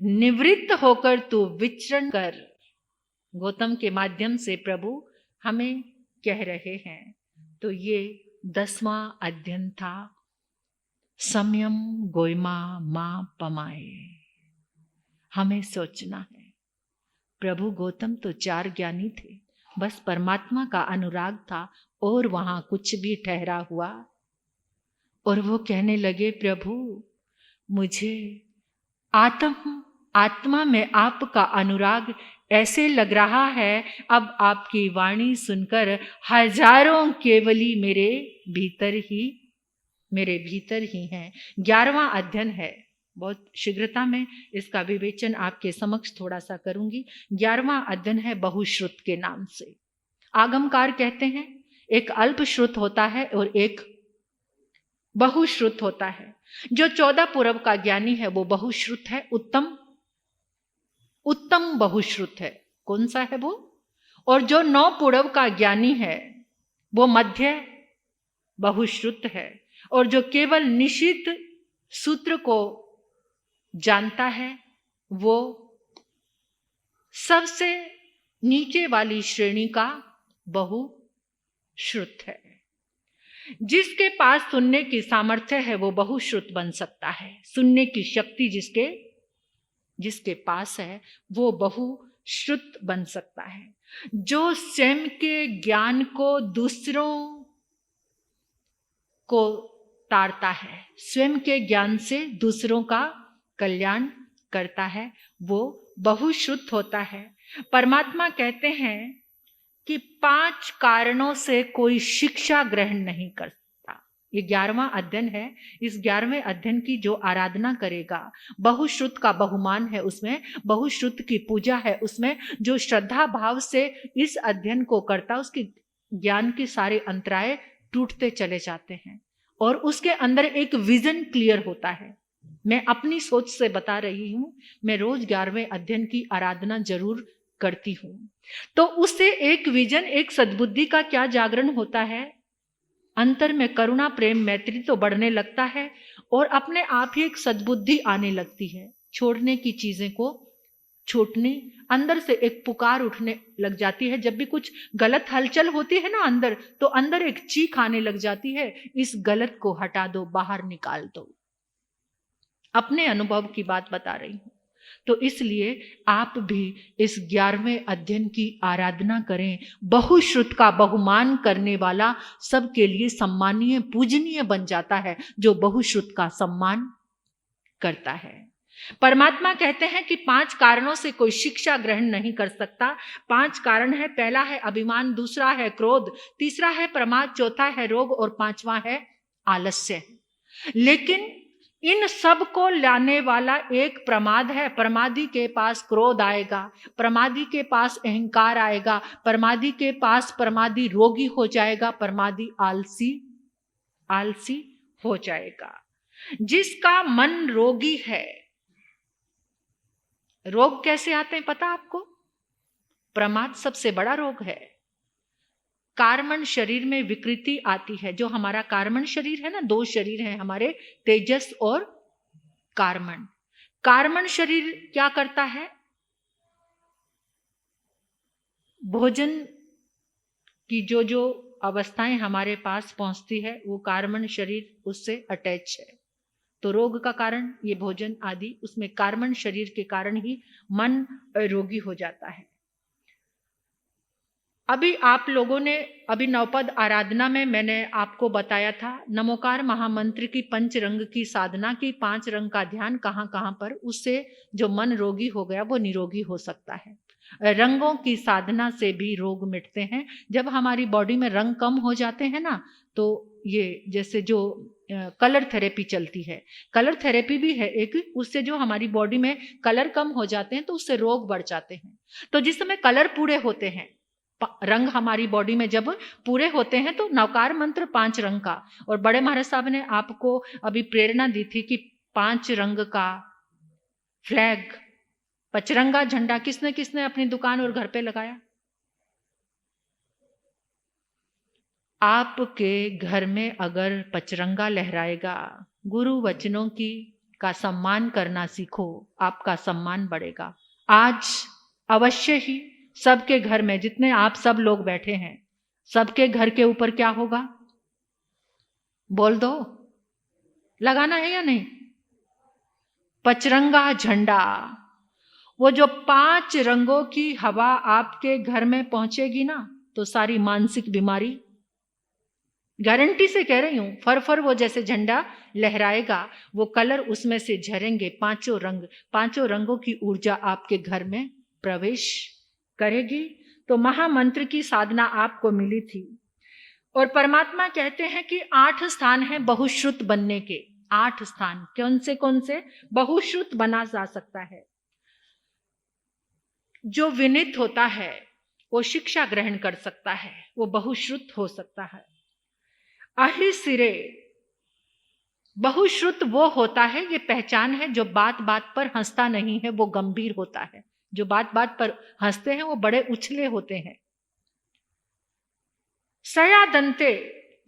निवृत्त होकर तू विचरण कर। गौतम के माध्यम से प्रभु हमें कह रहे हैं। तो ये 10वां अध्ययन था, संयम गोयमा माँ पमाए। हमें सोचना है, प्रभु गौतम तो 4 ज्ञानी थे, बस परमात्मा का अनुराग था और वहां कुछ भी ठहरा हुआ। और वो कहने लगे, प्रभु मुझे आत्मा में आपका अनुराग ऐसे लग रहा है, अब आपकी वाणी सुनकर हजारों केवली मेरे भीतर ही हैं। 11वां अध्ययन है, बहुत शीघ्रता में इसका विवेचन आपके समक्ष थोड़ा सा करूंगी। 11वां अध्ययन है बहुश्रुत के नाम से। आगमकार कहते हैं एक अल्प श्रुत होता है और एक बहुश्रुत होता है। जो 14 पूर्व का ज्ञानी है वो बहुश्रुत है, उत्तम बहुश्रुत है। कौन सा है वो? और जो 9 पूर्व का ज्ञानी है वो मध्य बहुश्रुत है। और जो केवल निश्चित सूत्र को जानता है वो सबसे नीचे वाली श्रेणी का बहुश्रुत है। जिसके पास सुनने की सामर्थ्य है वो बहुश्रुत बन सकता है। सुनने की शक्ति जिसके पास है वो बहुश्रुत बन सकता है। जो स्वयं के ज्ञान को दूसरों को तारता है, स्वयं के ज्ञान से दूसरों का कल्याण करता है, वो बहुश्रुत होता है। परमात्मा कहते हैं कि 5 कारणों से कोई शिक्षा ग्रहण नहीं कर सकता। ये 11वां अध्ययन है। इस 11वें अध्ययन की जो आराधना करेगा, बहुश्रुत का बहुमान है उसमें, बहुश्रुत की पूजा है उसमें, जो श्रद्धा भाव से इस अध्ययन को करता, उसके ज्ञान के सारे अंतराय टूटते चले जाते हैं और उसके अंदर एक विजन क्लियर होता है। मैं अपनी सोच से बता रही हूं, मैं रोज 11वें अध्ययन की आराधना जरूर करती हूं। तो उससे एक विजन, एक सद्बुद्धि का क्या जागरण होता है, अंतर में करुणा प्रेम मैत्री तो बढ़ने लगता है और अपने आप ही एक सद्बुद्धि आने लगती है। छोड़ने की चीजें को छोड़ने, अंदर से एक पुकार उठने लग जाती है। जब भी कुछ गलत हलचल होती है ना अंदर, तो अंदर एक चीख आने लग जाती है, इस गलत को हटा दो, बाहर निकाल दो। अपने अनुभव की बात बता रही हूं। तो इसलिए आप भी इस 11वें अध्ययन की आराधना करें। बहुश्रुत का बहुमान करने वाला सबके लिए सम्मानीय पूजनीय बन जाता है, जो बहुश्रुत का सम्मान करता है। परमात्मा कहते हैं कि 5 कारणों से कोई शिक्षा ग्रहण नहीं कर सकता। 5 कारण है। पहला है अभिमान, दूसरा है क्रोध, तीसरा है प्रमाद, चौथा है रोग और 5वां है आलस्य। लेकिन इन सब को लाने वाला एक प्रमाद है। प्रमादी के पास क्रोध आएगा, प्रमादी के पास अहंकार आएगा, प्रमादी के पास प्रमादी रोगी हो जाएगा, प्रमादी आलसी हो जाएगा। जिसका मन रोगी है, रोग कैसे आते हैं पता आपको? प्रमाद सबसे बड़ा रोग है। कार्मण शरीर में विकृति आती है। जो हमारा कार्मण शरीर है ना, 2 शरीर हैं हमारे, तेजस और कार्मण। कार्मण शरीर क्या करता है? भोजन की जो अवस्थाएं हमारे पास पहुंचती है वो कार्मण शरीर उससे अटैच है। तो रोग का कारण ये भोजन आदि, उसमें कार्मण शरीर के कारण ही मन रोगी हो जाता है। अभी आप लोगों ने अभी नवपद आराधना में मैंने आपको बताया था नमोकार महामंत्र की 5 रंग की साधना की, 5 रंग का ध्यान कहाँ कहाँ पर, उससे जो मन रोगी हो गया वो निरोगी हो सकता है। रंगों की साधना से भी रोग मिटते हैं। जब हमारी बॉडी में रंग कम हो जाते हैं ना, तो ये जैसे जो कलर थेरेपी चलती है, कलर थेरेपी भी है एक, उससे जो हमारी बॉडी में कलर कम हो जाते हैं तो उससे रोग बढ़ जाते हैं। तो जिस समय कलर पूरे होते हैं रंग हमारी बॉडी में जब पूरे होते हैं तो नवकार मंत्र 5 रंग का। और बड़े महाराज साहब ने आपको अभी प्रेरणा दी थी कि 5 रंग का फ्लैग, पचरंगा झंडा किसने किसने अपनी दुकान और घर पे लगाया? आपके घर में अगर पचरंगा लहराएगा, गुरु वचनों की का सम्मान करना सीखो, आपका सम्मान बढ़ेगा। आज अवश्य ही सबके घर में, जितने आप सब लोग बैठे हैं, सबके घर के ऊपर क्या होगा? बोल दो, लगाना है या नहीं? पचरंगा झंडा। वो जो 5 रंगों की हवा आपके घर में पहुंचेगी ना, तो सारी मानसिक बीमारी, गारंटी से कह रही हूं, फर वो जैसे झंडा लहराएगा, वो कलर उसमें से झरेंगे, 5 रंग, 5 रंगों की ऊर्जा आपके घर में प्रवेश करेगी। तो महामंत्र की साधना आपको मिली थी। और परमात्मा कहते हैं कि 8 स्थान हैं बहुश्रुत बनने के। 8 स्थान कौन से बहुश्रुत बना जा सकता है? जो विनित होता है वो शिक्षा ग्रहण कर सकता है, वो बहुश्रुत हो सकता है। अहिसिरे बहुश्रुत वो होता है, ये पहचान है, जो बात बात पर हंसता नहीं है, वो गंभीर होता है। जो बात बात पर हंसते हैं वो बड़े उछले होते हैं। सयादंते,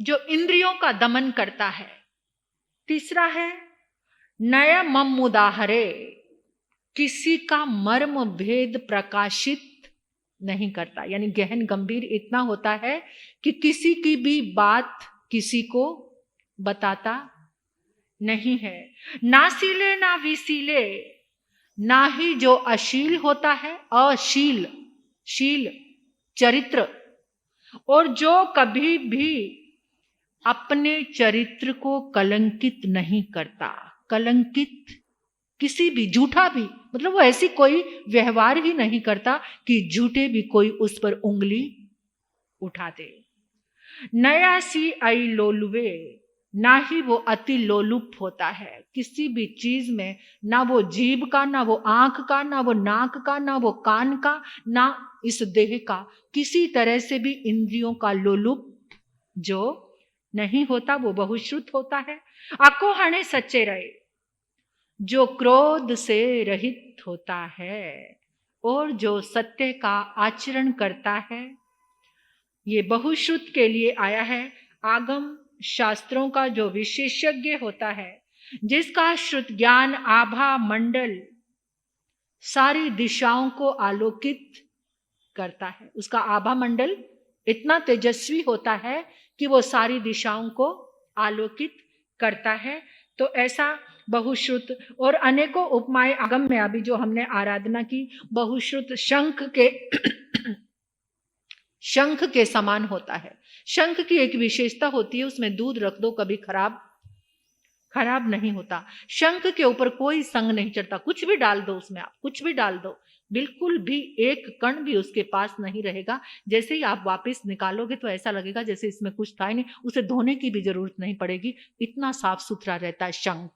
जो इंद्रियों का दमन करता है। तीसरा है नय ममुदाहरे, किसी का मर्म भेद प्रकाशित नहीं करता, यानी गहन गंभीर इतना होता है कि किसी की भी बात किसी को बताता नहीं है। नासीले ना विसीले, ना ही जो अशील होता है, अशील, शील चरित्र, और जो कभी भी अपने चरित्र को कलंकित नहीं करता। कलंकित किसी भी, झूठा भी, मतलब वो ऐसी कोई व्यवहार ही नहीं करता कि झूठे भी कोई उस पर उंगली उठा दे। नया सी आई लोलुवे, ना ही वो अति लोलुप होता है किसी भी चीज में, ना वो जीभ का, ना वो आंख का, ना वो नाक का, ना वो कान का, ना इस देह का, किसी तरह से भी इंद्रियों का लोलुप जो नहीं होता, वो बहुश्रुत होता है। अकोहणे सच्चे रहे, जो क्रोध से रहित होता है और जो सत्य का आचरण करता है, ये बहुश्रुत के लिए आया है। आगम शास्त्रों का जो विशेषज्ञ होता है, जिसका श्रुत ज्ञान आभा मंडल सारी दिशाओं को आलोकित करता है, उसका आभा मंडल इतना तेजस्वी होता है कि वो सारी दिशाओं को आलोकित करता है। तो ऐसा बहुश्रुत, और अनेकों उपमाएं आगम में अभी जो हमने आराधना की, बहुश्रुत शंख के समान होता है। शंख की एक विशेषता होती है, उसमें दूध रख दो कभी खराब नहीं होता। शंख के ऊपर कोई संग नहीं चढ़ता, कुछ भी डाल दो उसमें, आप कुछ भी डाल दो, बिल्कुल भी एक कण भी उसके पास नहीं रहेगा। जैसे ही आप वापस निकालोगे तो ऐसा लगेगा जैसे इसमें कुछ था ही नहीं, उसे धोने की भी जरूरत नहीं पड़ेगी, इतना साफ सुथरा रहता है शंख।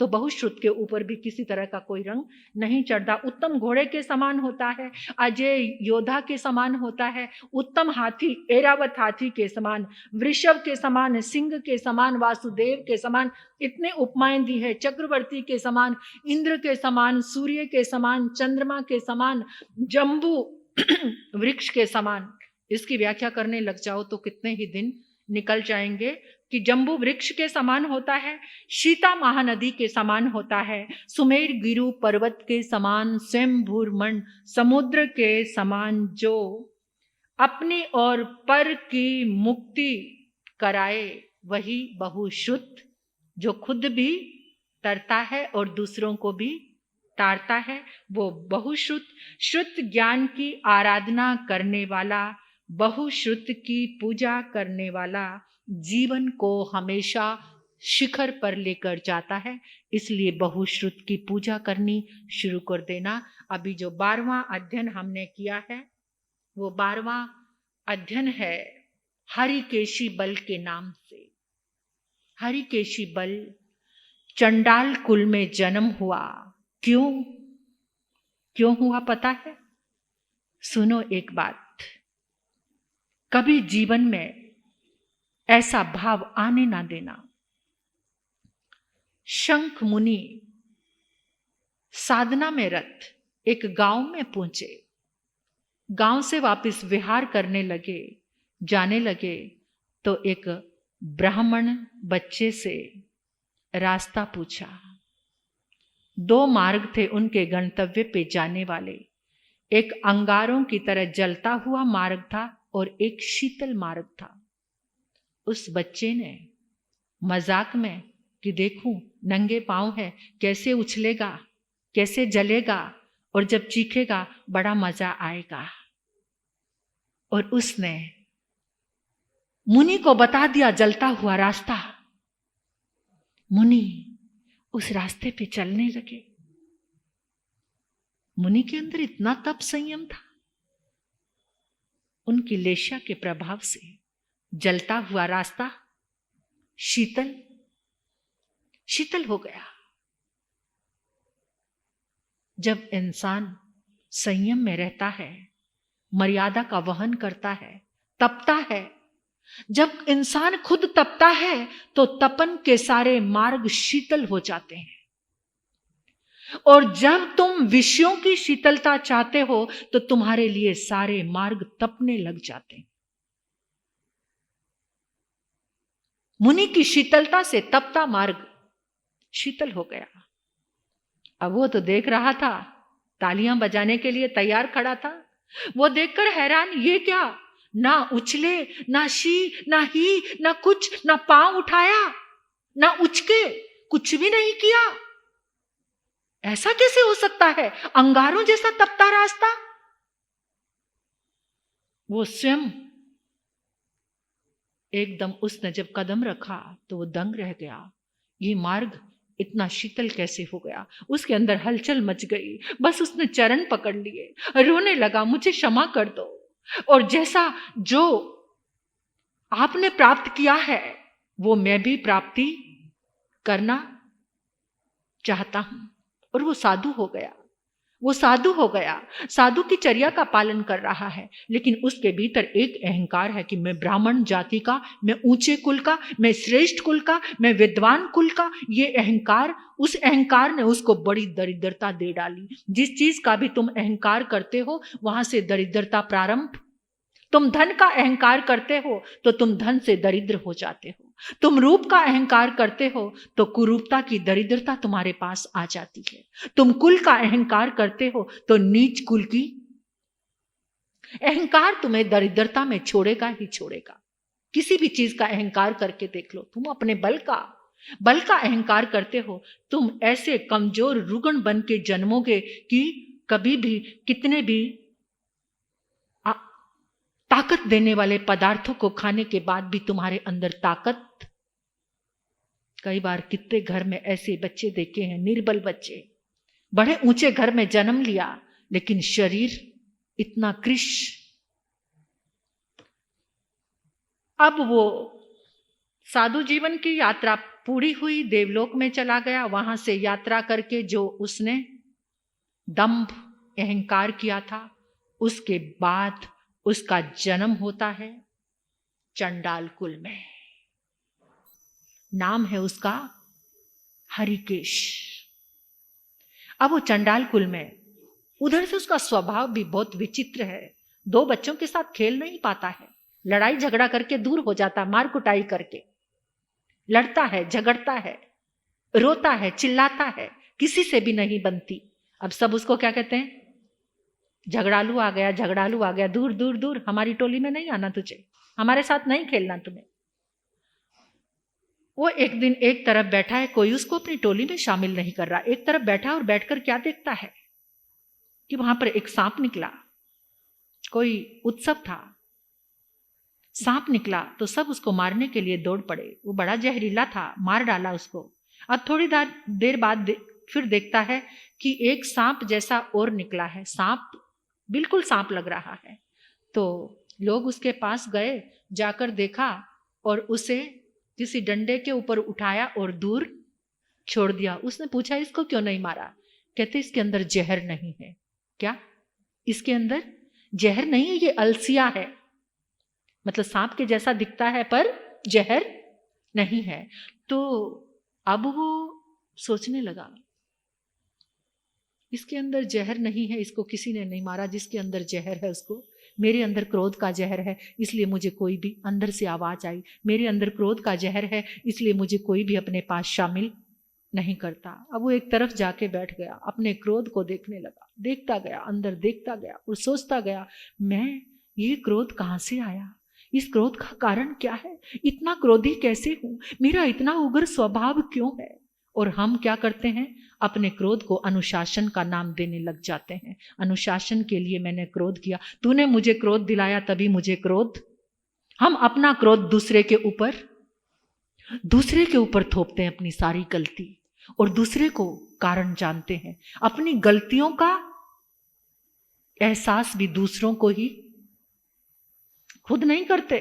तो बहुश्रुत के ऊपर भी किसी तरह का कोई रंग नहीं चढ़ता। उत्तम घोड़े के समान होता है, अजय योद्धा के समान होता है, उत्तम हाथी ऐरावत हाथी के समान, वृषभ के समान, सिंह के समान, वासुदेव के समान, इतने उपमाएं दी है। चक्रवर्ती के समान, इंद्र के समान, सूर्य के समान, चंद्रमा के समान, जम्बू वृक्ष के समान। इसकी व्याख्या करने लग जाओ तो कितने ही दिन निकल जाएंगे कि जम्बू वृक्ष के समान होता है, शीता महानदी के समान होता है, सुमेर गिरु पर्वत के समान, स्वयंभूर्मंड समुद्र के समान, जो अपनी और पर की मुक्ति कराए, वही बहुश्रुत, जो खुद भी तरता है और दूसरों को भी तारता है, वो बहुश्रुत। श्रुत ज्ञान की आराधना करने वाला, बहुश्रुत की पूजा करने वाला जीवन को हमेशा शिखर पर लेकर जाता है। इसलिए बहुश्रुत की पूजा करनी शुरू कर देना। अभी जो 12वां अध्ययन हमने किया है, वो 12वां अध्ययन है हरिकेशी बल के नाम से। हरिकेशी बल चंडाल कुल में जन्म हुआ। क्यों हुआ पता है? सुनो एक बात। कभी जीवन में ऐसा भाव आने ना देना। शंख मुनि साधना में रत एक गांव में पहुंचे। गांव से वापस विहार करने लगे, जाने लगे तो एक ब्राह्मण बच्चे से रास्ता पूछा। 2 मार्ग थे उनके गंतव्य पे जाने वाले। एक अंगारों की तरह जलता हुआ मार्ग था और एक शीतल मार्ग था। उस बच्चे ने मजाक में कि देखूं नंगे पांव है, कैसे उछलेगा, कैसे जलेगा और जब चीखेगा बड़ा मजा आएगा। और उसने मुनि को बता दिया जलता हुआ रास्ता। मुनि उस रास्ते पे चलने लगे। मुनि के अंदर इतना तप संयम था, उनकी लेशा के प्रभाव से जलता हुआ रास्ता शीतल शीतल हो गया। जब इंसान संयम में रहता है, मर्यादा का वहन करता है, तपता है, जब इंसान खुद तपता है तो तपन के सारे मार्ग शीतल हो जाते हैं। और जब तुम विषयों की शीतलता चाहते हो तो तुम्हारे लिए सारे मार्ग तपने लग जाते हैं। मुनि की शीतलता से तपता मार्ग शीतल हो गया। अब वो तो देख रहा था, तालियां बजाने के लिए तैयार खड़ा था। वो देखकर हैरान, ये क्या, ना उछले, ना शी, ना ही, ना कुछ, ना पांव उठाया, ना उचके, कुछ भी नहीं किया। ऐसा कैसे हो सकता है? अंगारों जैसा तपता रास्ता। वो स्वयं एकदम उसने जब कदम रखा तो वो दंग रह गया। ये मार्ग इतना शीतल कैसे हो गया? उसके अंदर हलचल मच गई। बस उसने चरण पकड़ लिए, रोने लगा, मुझे क्षमा कर दो, और जैसा जो आपने प्राप्त किया है वो मैं भी प्राप्ति करना चाहता हूं। और वो साधु हो गया। वो साधु हो गया, साधु की चर्या का पालन कर रहा है, लेकिन उसके भीतर एक अहंकार है कि मैं ब्राह्मण जाति का, मैं ऊंचे कुल का, मैं श्रेष्ठ कुल का, मैं विद्वान कुल का। ये अहंकार, उस अहंकार ने उसको बड़ी दरिद्रता दे डाली। जिस चीज का भी तुम अहंकार करते हो वहां से दरिद्रता प्रारंभ। तुम धन का अहंकार करते हो तो तुम धन से दरिद्र हो जाते हो। तुम रूप का अहंकार करते हो तो कुरूपता की दरिद्रता तुम्हारे पास आ जाती है। तुम कुल का अहंकार करते हो तो नीच कुल की अहंकार तुम्हें दरिद्रता में छोड़ेगा ही छोड़ेगा। किसी भी चीज का अहंकार करके देख लो। तुम अपने बल का अहंकार करते हो, तुम ऐसे कमजोर रुग्ण बन के जन्मोगे कि कभी भी कितने भी ताकत देने वाले पदार्थों को खाने के बाद भी तुम्हारे अंदर ताकत। कई बार कितने घर में ऐसे बच्चे देखे हैं, निर्बल बच्चे, बड़े ऊंचे घर में जन्म लिया लेकिन शरीर इतना कृश। अब वो साधु जीवन की यात्रा पूरी हुई, देवलोक में चला गया। वहां से यात्रा करके जो उसने दंभ अहंकार किया था, उसके बाद उसका जन्म होता है चंडाल कुल में। नाम है उसका हरिकेश। अब वो चंडाल कुल में, उधर से उसका स्वभाव भी बहुत विचित्र है। 2 बच्चों के साथ खेल नहीं पाता है, लड़ाई झगड़ा करके दूर हो जाता, मार कुटाई करके लड़ता है, झगड़ता है, रोता है, चिल्लाता है, किसी से भी नहीं बनती। अब सब उसको क्या कहते हैं? झगड़ालू आ गया, झगड़ालू आ गया, दूर दूर दूर, हमारी टोली में नहीं आना तुझे, हमारे साथ नहीं खेलना तुम्हें। वो एक दिन एक तरफ बैठा है, कोई उसको अपनी टोली में शामिल नहीं कर रहा। एक तरफ बैठा और बैठकर क्या देखता है कि वहां पर एक सांप निकला। कोई उत्सव था, सांप निकला तो सब उसको मारने के लिए दौड़ पड़े। वो बड़ा जहरीला था, मार डाला उसको। अब थोड़ी देर बाद फिर देखता है कि एक सांप जैसा और निकला है। सांप बिल्कुल सांप लग रहा है। तो लोग उसके पास गए, जाकर देखा और उसे किसी डंडे के ऊपर उठाया और दूर छोड़ दिया। उसने पूछा इसको क्यों नहीं मारा? कहते इसके अंदर जहर नहीं है। क्या इसके अंदर जहर नहीं है? ये अलसिया है, मतलब सांप के जैसा दिखता है पर जहर नहीं है। तो अब वो सोचने लगा, इसके अंदर जहर नहीं है, इसको किसी ने नहीं मारा, जिसके अंदर जहर है उसको, मेरे अंदर क्रोध का जहर है इसलिए मुझे कोई भी, अंदर से आवाज आई, मेरे अंदर क्रोध का जहर है इसलिए मुझे कोई भी अपने पास शामिल नहीं करता। अब वो एक तरफ जाके बैठ गया, अपने क्रोध को देखने लगा, देखता गया, अंदर देखता गया और सोचता गया, मैं ये क्रोध कहाँ से आया, इस क्रोध का कारण क्या है, इतना क्रोधी कैसे हूं, मेरा इतना उग्र स्वभाव क्यों है। और हम क्या करते हैं, अपने क्रोध को अनुशासन का नाम देने लग जाते हैं। अनुशासन के लिए मैंने क्रोध किया, तूने मुझे क्रोध दिलाया तभी मुझे क्रोध। हम अपना क्रोध दूसरे के ऊपर थोपते हैं अपनी सारी गलती, और दूसरे को कारण जानते हैं। अपनी गलतियों का एहसास भी दूसरों को ही, खुद नहीं करते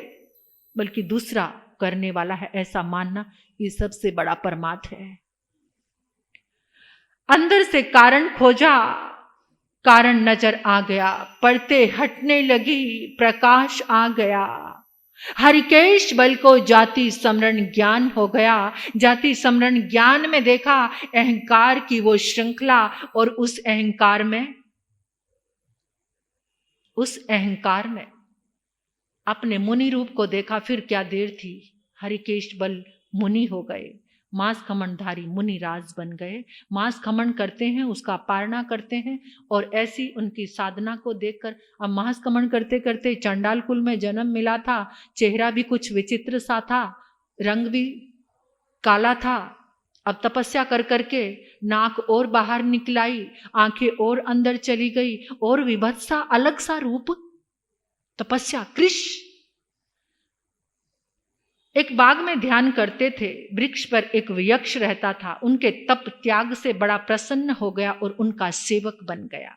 बल्कि दूसरा करने वाला है, ऐसा मानना ये सबसे बड़ा परमार्थ है। अंदर से कारण खोजा, कारण नजर आ गया, पढ़ते हटने लगी, प्रकाश आ गया। हरिकेश बल को जाति समरण ज्ञान हो गया। जाति समरण ज्ञान में देखा अहंकार की वो श्रृंखला, और उस अहंकार में अपने मुनि रूप को देखा। फिर क्या देर थी, हरिकेश बल मुनि हो गए, मांस खमणधारी मुनि राज बन गए। मांस खमण करते हैं, उसका पारणा करते हैं, और ऐसी उनकी साधना को देखकर, अब मांस खमण करते करते चंडाल कुल में जन्म मिला था, चेहरा भी कुछ विचित्र सा था, रंग भी काला था। अब तपस्या कर करके नाक और बाहर निकलाई, आंखें और अंदर चली गई, और विभत्स सा अलग सा रूप, तपस्या कृष। एक बाग में ध्यान करते थे, वृक्ष पर एक यक्ष रहता था, उनके तप त्याग से बड़ा प्रसन्न हो गया और उनका सेवक बन गया।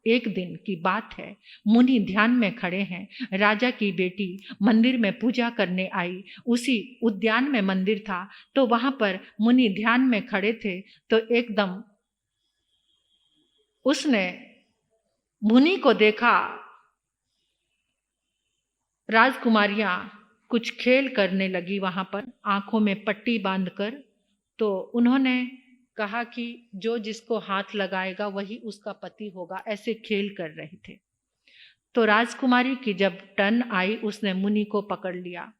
एक दिन की बात है, मुनि ध्यान में खड़े हैं, राजा की बेटी मंदिर में पूजा करने आई, उसी उद्यान में मंदिर था, तो वहां पर मुनि ध्यान में खड़े थे, तो एकदम उसने मुनि को देखा, राजकुमारियां कुछ खेल करने लगी वहां पर, आंखों में पट्टी बांधकर। तो उन्होंने कहा कि जो जिसको हाथ लगाएगा वही उसका पति होगा, ऐसे खेल कर रहे थे। तो राजकुमारी की जब टर्न आई, उसने मुनि को पकड़ लिया,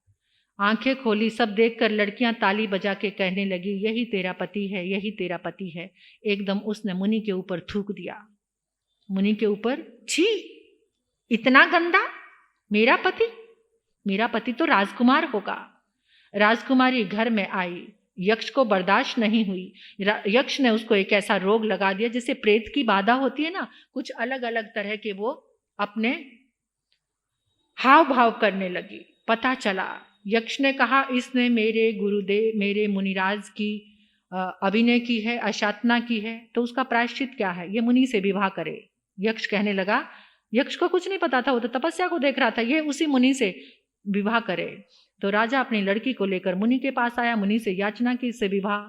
आंखें खोली, सब देखकर लड़कियां ताली बजा के कहने लगी, यही तेरा पति है, यही तेरा पति है। एकदम उसने मुनि के ऊपर थूक दिया, मुनि के ऊपर, छी इतना गंदा, मेरा पति तो राजकुमार होगा। राजकुमारी घर में आई, यक्ष को बर्दाश्त नहीं हुई, यक्ष ने उसको एक ऐसा रोग लगा दिया जैसे प्रेत की बाधा होती है ना, कुछ अलग अलग तरह के वो अपने हाव भाव करने लगी। पता चला, यक्ष ने कहा इसने मेरे गुरुदेव, मेरे मुनिराज की अभिनय की है, अशातना की है, तो उसका प्रायश्चित क्या है, ये मुनि से विवाह करे। यक्ष कहने लगा, यक्ष को कुछ नहीं पता था, वो तो तपस्या को देख रहा था, ये उसी मुनि से विवाह करे। तो राजा अपनी लड़की को लेकर मुनि के पास आया, मुनि से याचना की, इससे विवाह।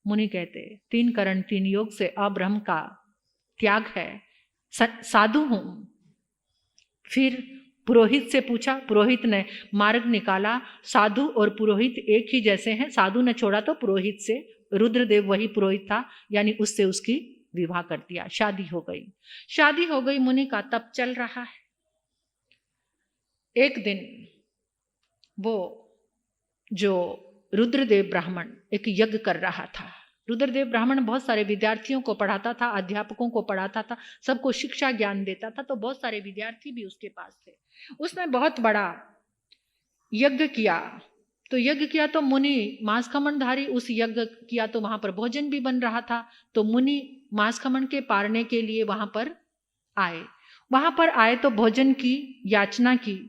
मुनि कहते 3 करण 3 योग से अब्रह्म का त्याग है, साधु हूं। फिर पुरोहित से पूछा, पुरोहित ने मार्ग निकाला, साधु और पुरोहित एक ही जैसे हैं। साधु ने छोड़ा तो पुरोहित से, रुद्रदेव वही पुरोहित था, यानी उससे उसकी विवाह कर दिया, शादी हो गई। मुनि का तप चल रहा है। एक दिन वो जो रुद्रदेव ब्राह्मण एक यज्ञ कर रहा था, रुद्रदेव ब्राह्मण बहुत सारे विद्यार्थियों को पढ़ाता था, अध्यापकों को पढ़ाता था, सबको शिक्षा ज्ञान देता था, तो बहुत सारे विद्यार्थी भी उसके पास थे। उसने बहुत बड़ा यज्ञ किया, तो मुनि मांस खमणधारी उस यज्ञ किया, तो वहां पर भोजन भी बन रहा था। तो मुनि मांस खमण के पारने के लिए वहां पर आए तो भोजन की याचना की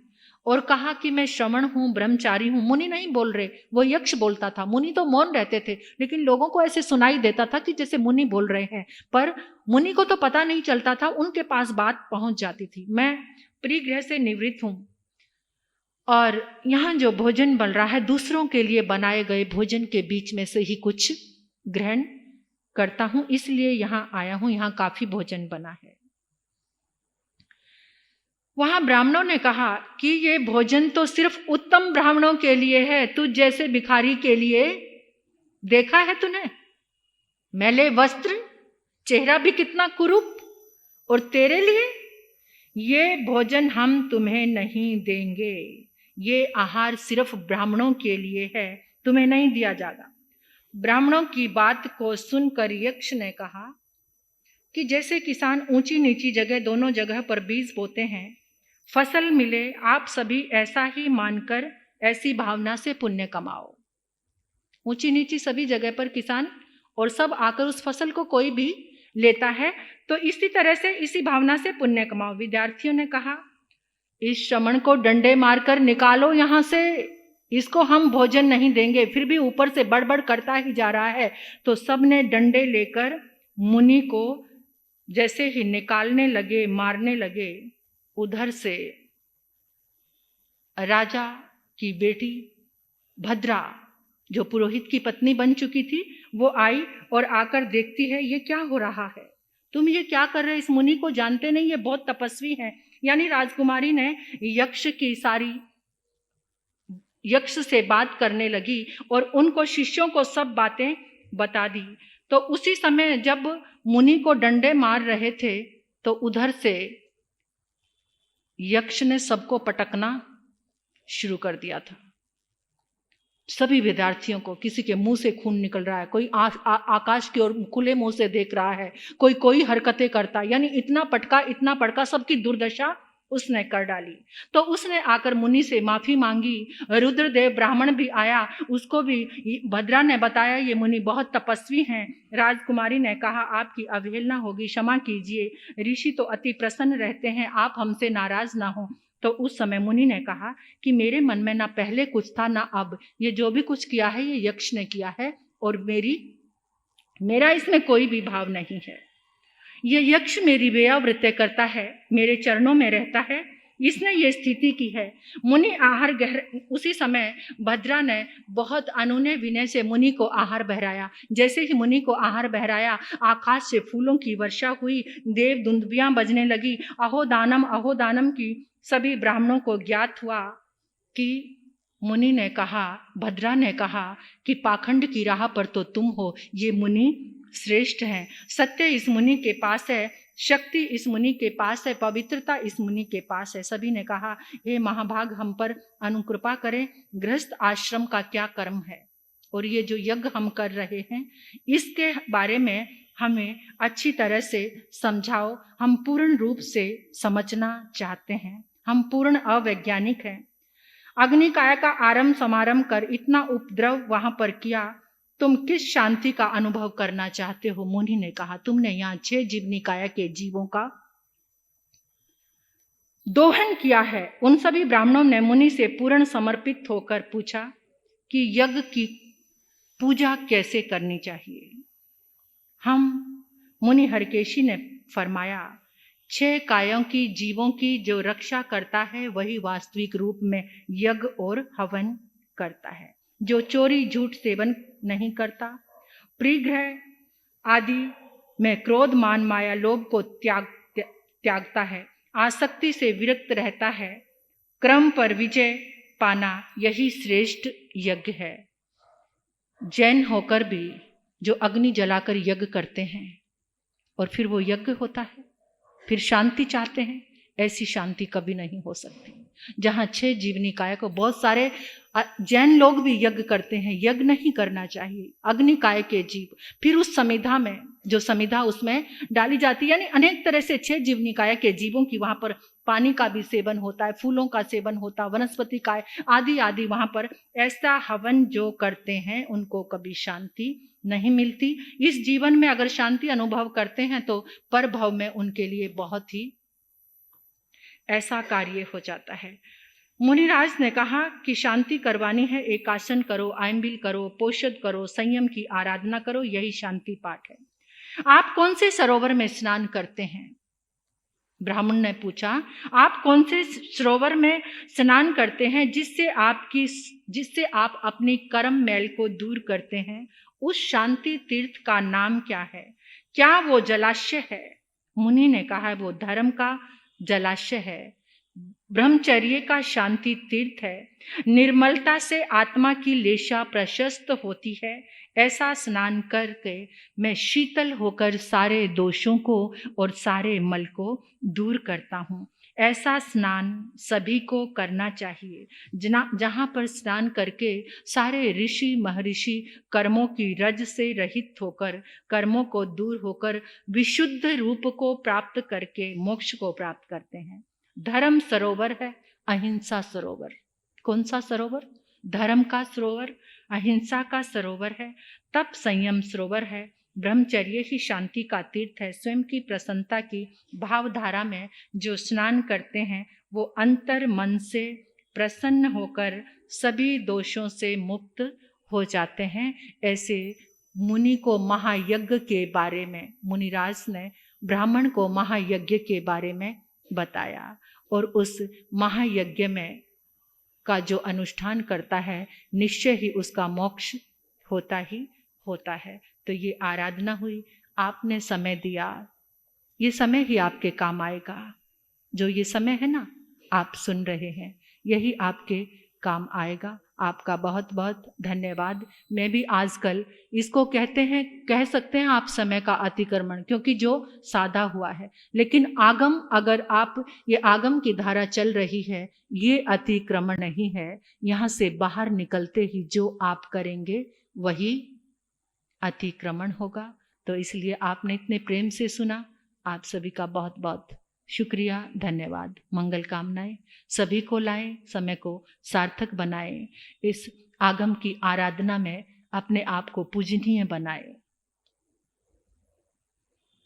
और कहा कि मैं श्रमण हूं, ब्रह्मचारी हूं। मुनि नहीं बोल रहे, वो यक्ष बोलता था। मुनि तो मौन रहते थे, लेकिन लोगों को ऐसे सुनाई देता था कि जैसे मुनि बोल रहे हैं, पर मुनि को तो पता नहीं चलता था, उनके पास बात पहुंच जाती थी। मैं परिग्रह से निवृत्त हूं और यहाँ जो भोजन बन रहा है, दूसरों के लिए बनाए गए भोजन के बीच में से ही कुछ ग्रहण करता हूं, इसलिए यहाँ आया हूं, यहाँ काफी भोजन बना है। वहां ब्राह्मणों ने कहा कि ये भोजन तो सिर्फ उत्तम ब्राह्मणों के लिए है, तुझ जैसे भिखारी के लिए देखा है तूने? मैले वस्त्र, चेहरा भी कितना कुरूप, और तेरे लिए ये भोजन हम तुम्हें नहीं देंगे, ये आहार सिर्फ ब्राह्मणों के लिए है, तुम्हें नहीं दिया जाएगा। ब्राह्मणों की बात को सुनकर यक्ष ने कहा कि जैसे किसान ऊंची नीची जगह दोनों जगह पर बीज बोते हैं, फसल मिले, आप सभी ऐसा ही मानकर ऐसी भावना से पुण्य कमाओ। ऊंची नीची सभी जगह पर किसान और सब आकर उस फसल को कोई भी लेता है, तो इसी तरह से इसी भावना से पुण्य कमाओ। विद्यार्थियों ने कहा, इस श्रमण को डंडे मारकर निकालो यहां से, इसको हम भोजन नहीं देंगे। फिर भी ऊपर से बड़बड़ करता ही जा रहा है। तो सबने डंडे लेकर मुनि को जैसे ही निकालने लगे, मारने लगे, उधर से राजा की बेटी भद्रा, जो पुरोहित की पत्नी बन चुकी थी, वो आई और आकर देखती है ये क्या हो रहा है, तुम ये क्या कर रहे, इस मुनि को जानते नहीं, ये बहुत तपस्वी हैं। यानी राजकुमारी ने यक्ष से बात करने लगी और उनको शिष्यों को सब बातें बता दी। तो उसी समय जब मुनि को डंडे मार रहे थे, तो उधर से यक्ष ने सबको पटकना शुरू कर दिया था। सभी विद्यार्थियों को, किसी के मुंह से खून निकल रहा है, कोई आकाश की ओर खुले मुंह से देख रहा है, कोई हरकतें करता, यानी इतना पटका, सबकी दुर्दशा उसने कर डाली। तो उसने आकर मुनि से माफी मांगी। रुद्रदेव ब्राह्मण भी आया, उसको भी भद्रा ने बताया ये मुनि बहुत तपस्वी हैं। राजकुमारी ने कहा आपकी अवहेलना होगी, क्षमा कीजिए, ऋषि तो अति प्रसन्न रहते हैं, आप हमसे नाराज ना हो। तो उस समय मुनि ने कहा कि मेरे मन में ना पहले कुछ था ना अब, ये जो भी कुछ किया है ये यक्ष ने किया है और मेरा इसमें कोई भी भाव नहीं है। ये यक्ष मेरी व्यावृत्ति करता है, मेरे चरणों में रहता है, इसने ये स्थिति की है। मुनि आहार उसी समय भद्रा ने बहुत अनुनय विनय से मुनि को आहार बहराया। जैसे ही मुनि को आहार बहराया, आकाश से फूलों की वर्षा हुई, देव दुंदुभियां बजने लगी, अहो दानम की सभी ब्राह्मणों को ज्ञात हुआ कि मुनि ने कहा, भद्रा ने कहा कि पाखंड की राह पर तो तुम हो, ये मुनि श्रेष्ठ हैं, सत्य इस मुनि के पास है, शक्ति इस मुनि के पास है, पवित्रता इस मुनि के पास है। सभी ने कहा हे महाभाग, हम पर अनुकृपा करें, गृहस्थ आश्रम का क्या कर्म है और ये जो यज्ञ हम कर रहे हैं इसके बारे में हमें अच्छी तरह से समझाओ, हम पूर्ण रूप से समझना चाहते हैं, हम पूर्ण अवैज्ञानिक हैं। अग्निकाय का आरंभ समारंभ कर इतना उपद्रव वहां पर किया, तुम किस शांति का अनुभव करना चाहते हो? मुनि ने कहा तुमने यहाँ 6 जीवनिकाय के जीवों का दोहन किया है। उन सभी ब्राह्मणों ने मुनि से पूर्ण समर्पित होकर पूछा कि यज्ञ की पूजा कैसे करनी चाहिए। हम मुनि हरकेशी ने फरमाया 6 कायों की जीवों की जो रक्षा करता है वही वास्तविक रूप में यज्ञ और हवन करता है। जो चोरी झूठ सेवन नहीं करता, परिग्रह आदि में क्रोध मान माया लोभ को त्यागता है, आसक्ति से विरक्त रहता है, क्रम पर विजय पाना, यही श्रेष्ठ यज्ञ है। जैन होकर भी जो अग्नि जलाकर यज्ञ करते हैं और फिर वो यज्ञ होता है, फिर शांति चाहते हैं, ऐसी शांति कभी नहीं हो सकती। जहाँ 6 जीवनिकाय को बहुत सारे जैन लोग भी यज्ञ करते हैं, यज्ञ नहीं करना चाहिए। अग्निकाय के जीव, फिर उस समिधा में जो समिधा उसमें डाली जाती है, यानी अनेक तरह से 6 जीवनिकाय के जीवों की वहां पर पानी का भी सेवन होता है, फूलों का सेवन होता है, वनस्पति काय आदि आदि वहां पर ऐसा हवन जो करते हैं उनको कभी शांति नहीं मिलती। इस जीवन में अगर शांति अनुभव करते हैं तो पर भव में उनके लिए बहुत ही ऐसा कार्य हो जाता है। मुनिराज ने कहा कि शांति करवानी है, एक आसन करो, आयम्बिल करो, पोषद करो, संयम की आराधना करो, यही शांति पाठ है। आप कौन से सरोवर में स्नान करते हैं? ब्राह्मण ने पूछा आप कौन से सरोवर में स्नान करते हैं जिससे आप अपनी कर्म मैल को दूर करते हैं? उस शांति तीर्थ का नाम क्या है? क्या वो जलाशय है? मुनि ने कहा वो धर्म का जलाशय है। ब्रह्मचर्य का शांति तीर्थ है। निर्मलता से आत्मा की लेशा प्रशस्त होती है। ऐसा स्नान करके मैं शीतल होकर सारे दोषों को और सारे मल को दूर करता हूँ। ऐसा स्नान सभी को करना चाहिए। जहाँ पर स्नान करके सारे ऋषि महर्षि कर्मों की रज से रहित होकर, कर्मों को दूर होकर विशुद्ध रूप को प्राप्त करके मोक्ष को प्राप्त करते हैं। धर्म सरोवर है, अहिंसा सरोवर। कौन सा सरोवर? धर्म का सरोवर, अहिंसा का सरोवर है, तप संयम सरोवर है। ब्रह्मचर्य ही शांति का तीर्थ है। स्वयं की प्रसन्नता की भावधारा में जो स्नान करते हैं वो अंतर मन से प्रसन्न होकर सभी दोषों से मुक्त हो जाते हैं। ऐसे मुनि को महायज्ञ के बारे में, मुनिराज ने ब्राह्मण को महायज्ञ के बारे में बताया, और उस महायज्ञ में का जो अनुष्ठान करता है निश्चय ही उसका मोक्ष होता ही होता है। तो ये आराधना हुई, आपने समय दिया, ये समय ही आपके काम आएगा। जो ये समय है ना, आप सुन रहे हैं, यही आपके काम आएगा। आपका बहुत बहुत धन्यवाद। मैं भी आजकल इसको कहते हैं, कह सकते हैं आप समय का अतिक्रमण, क्योंकि जो साधा हुआ है, लेकिन आगम, अगर आप ये आगम की धारा चल रही है, ये अतिक्रमण नहीं है। यहाँ से बाहर निकलते ही जो आप करेंगे वही अतिक्रमण होगा। तो इसलिए आपने इतने प्रेम से सुना, आप सभी का बहुत बहुत शुक्रिया, धन्यवाद। मंगल कामनाएं सभी को लाएं, समय को सार्थक बनाएं, इस आगम की आराधना में अपने आप को पूजनीय बनाएं।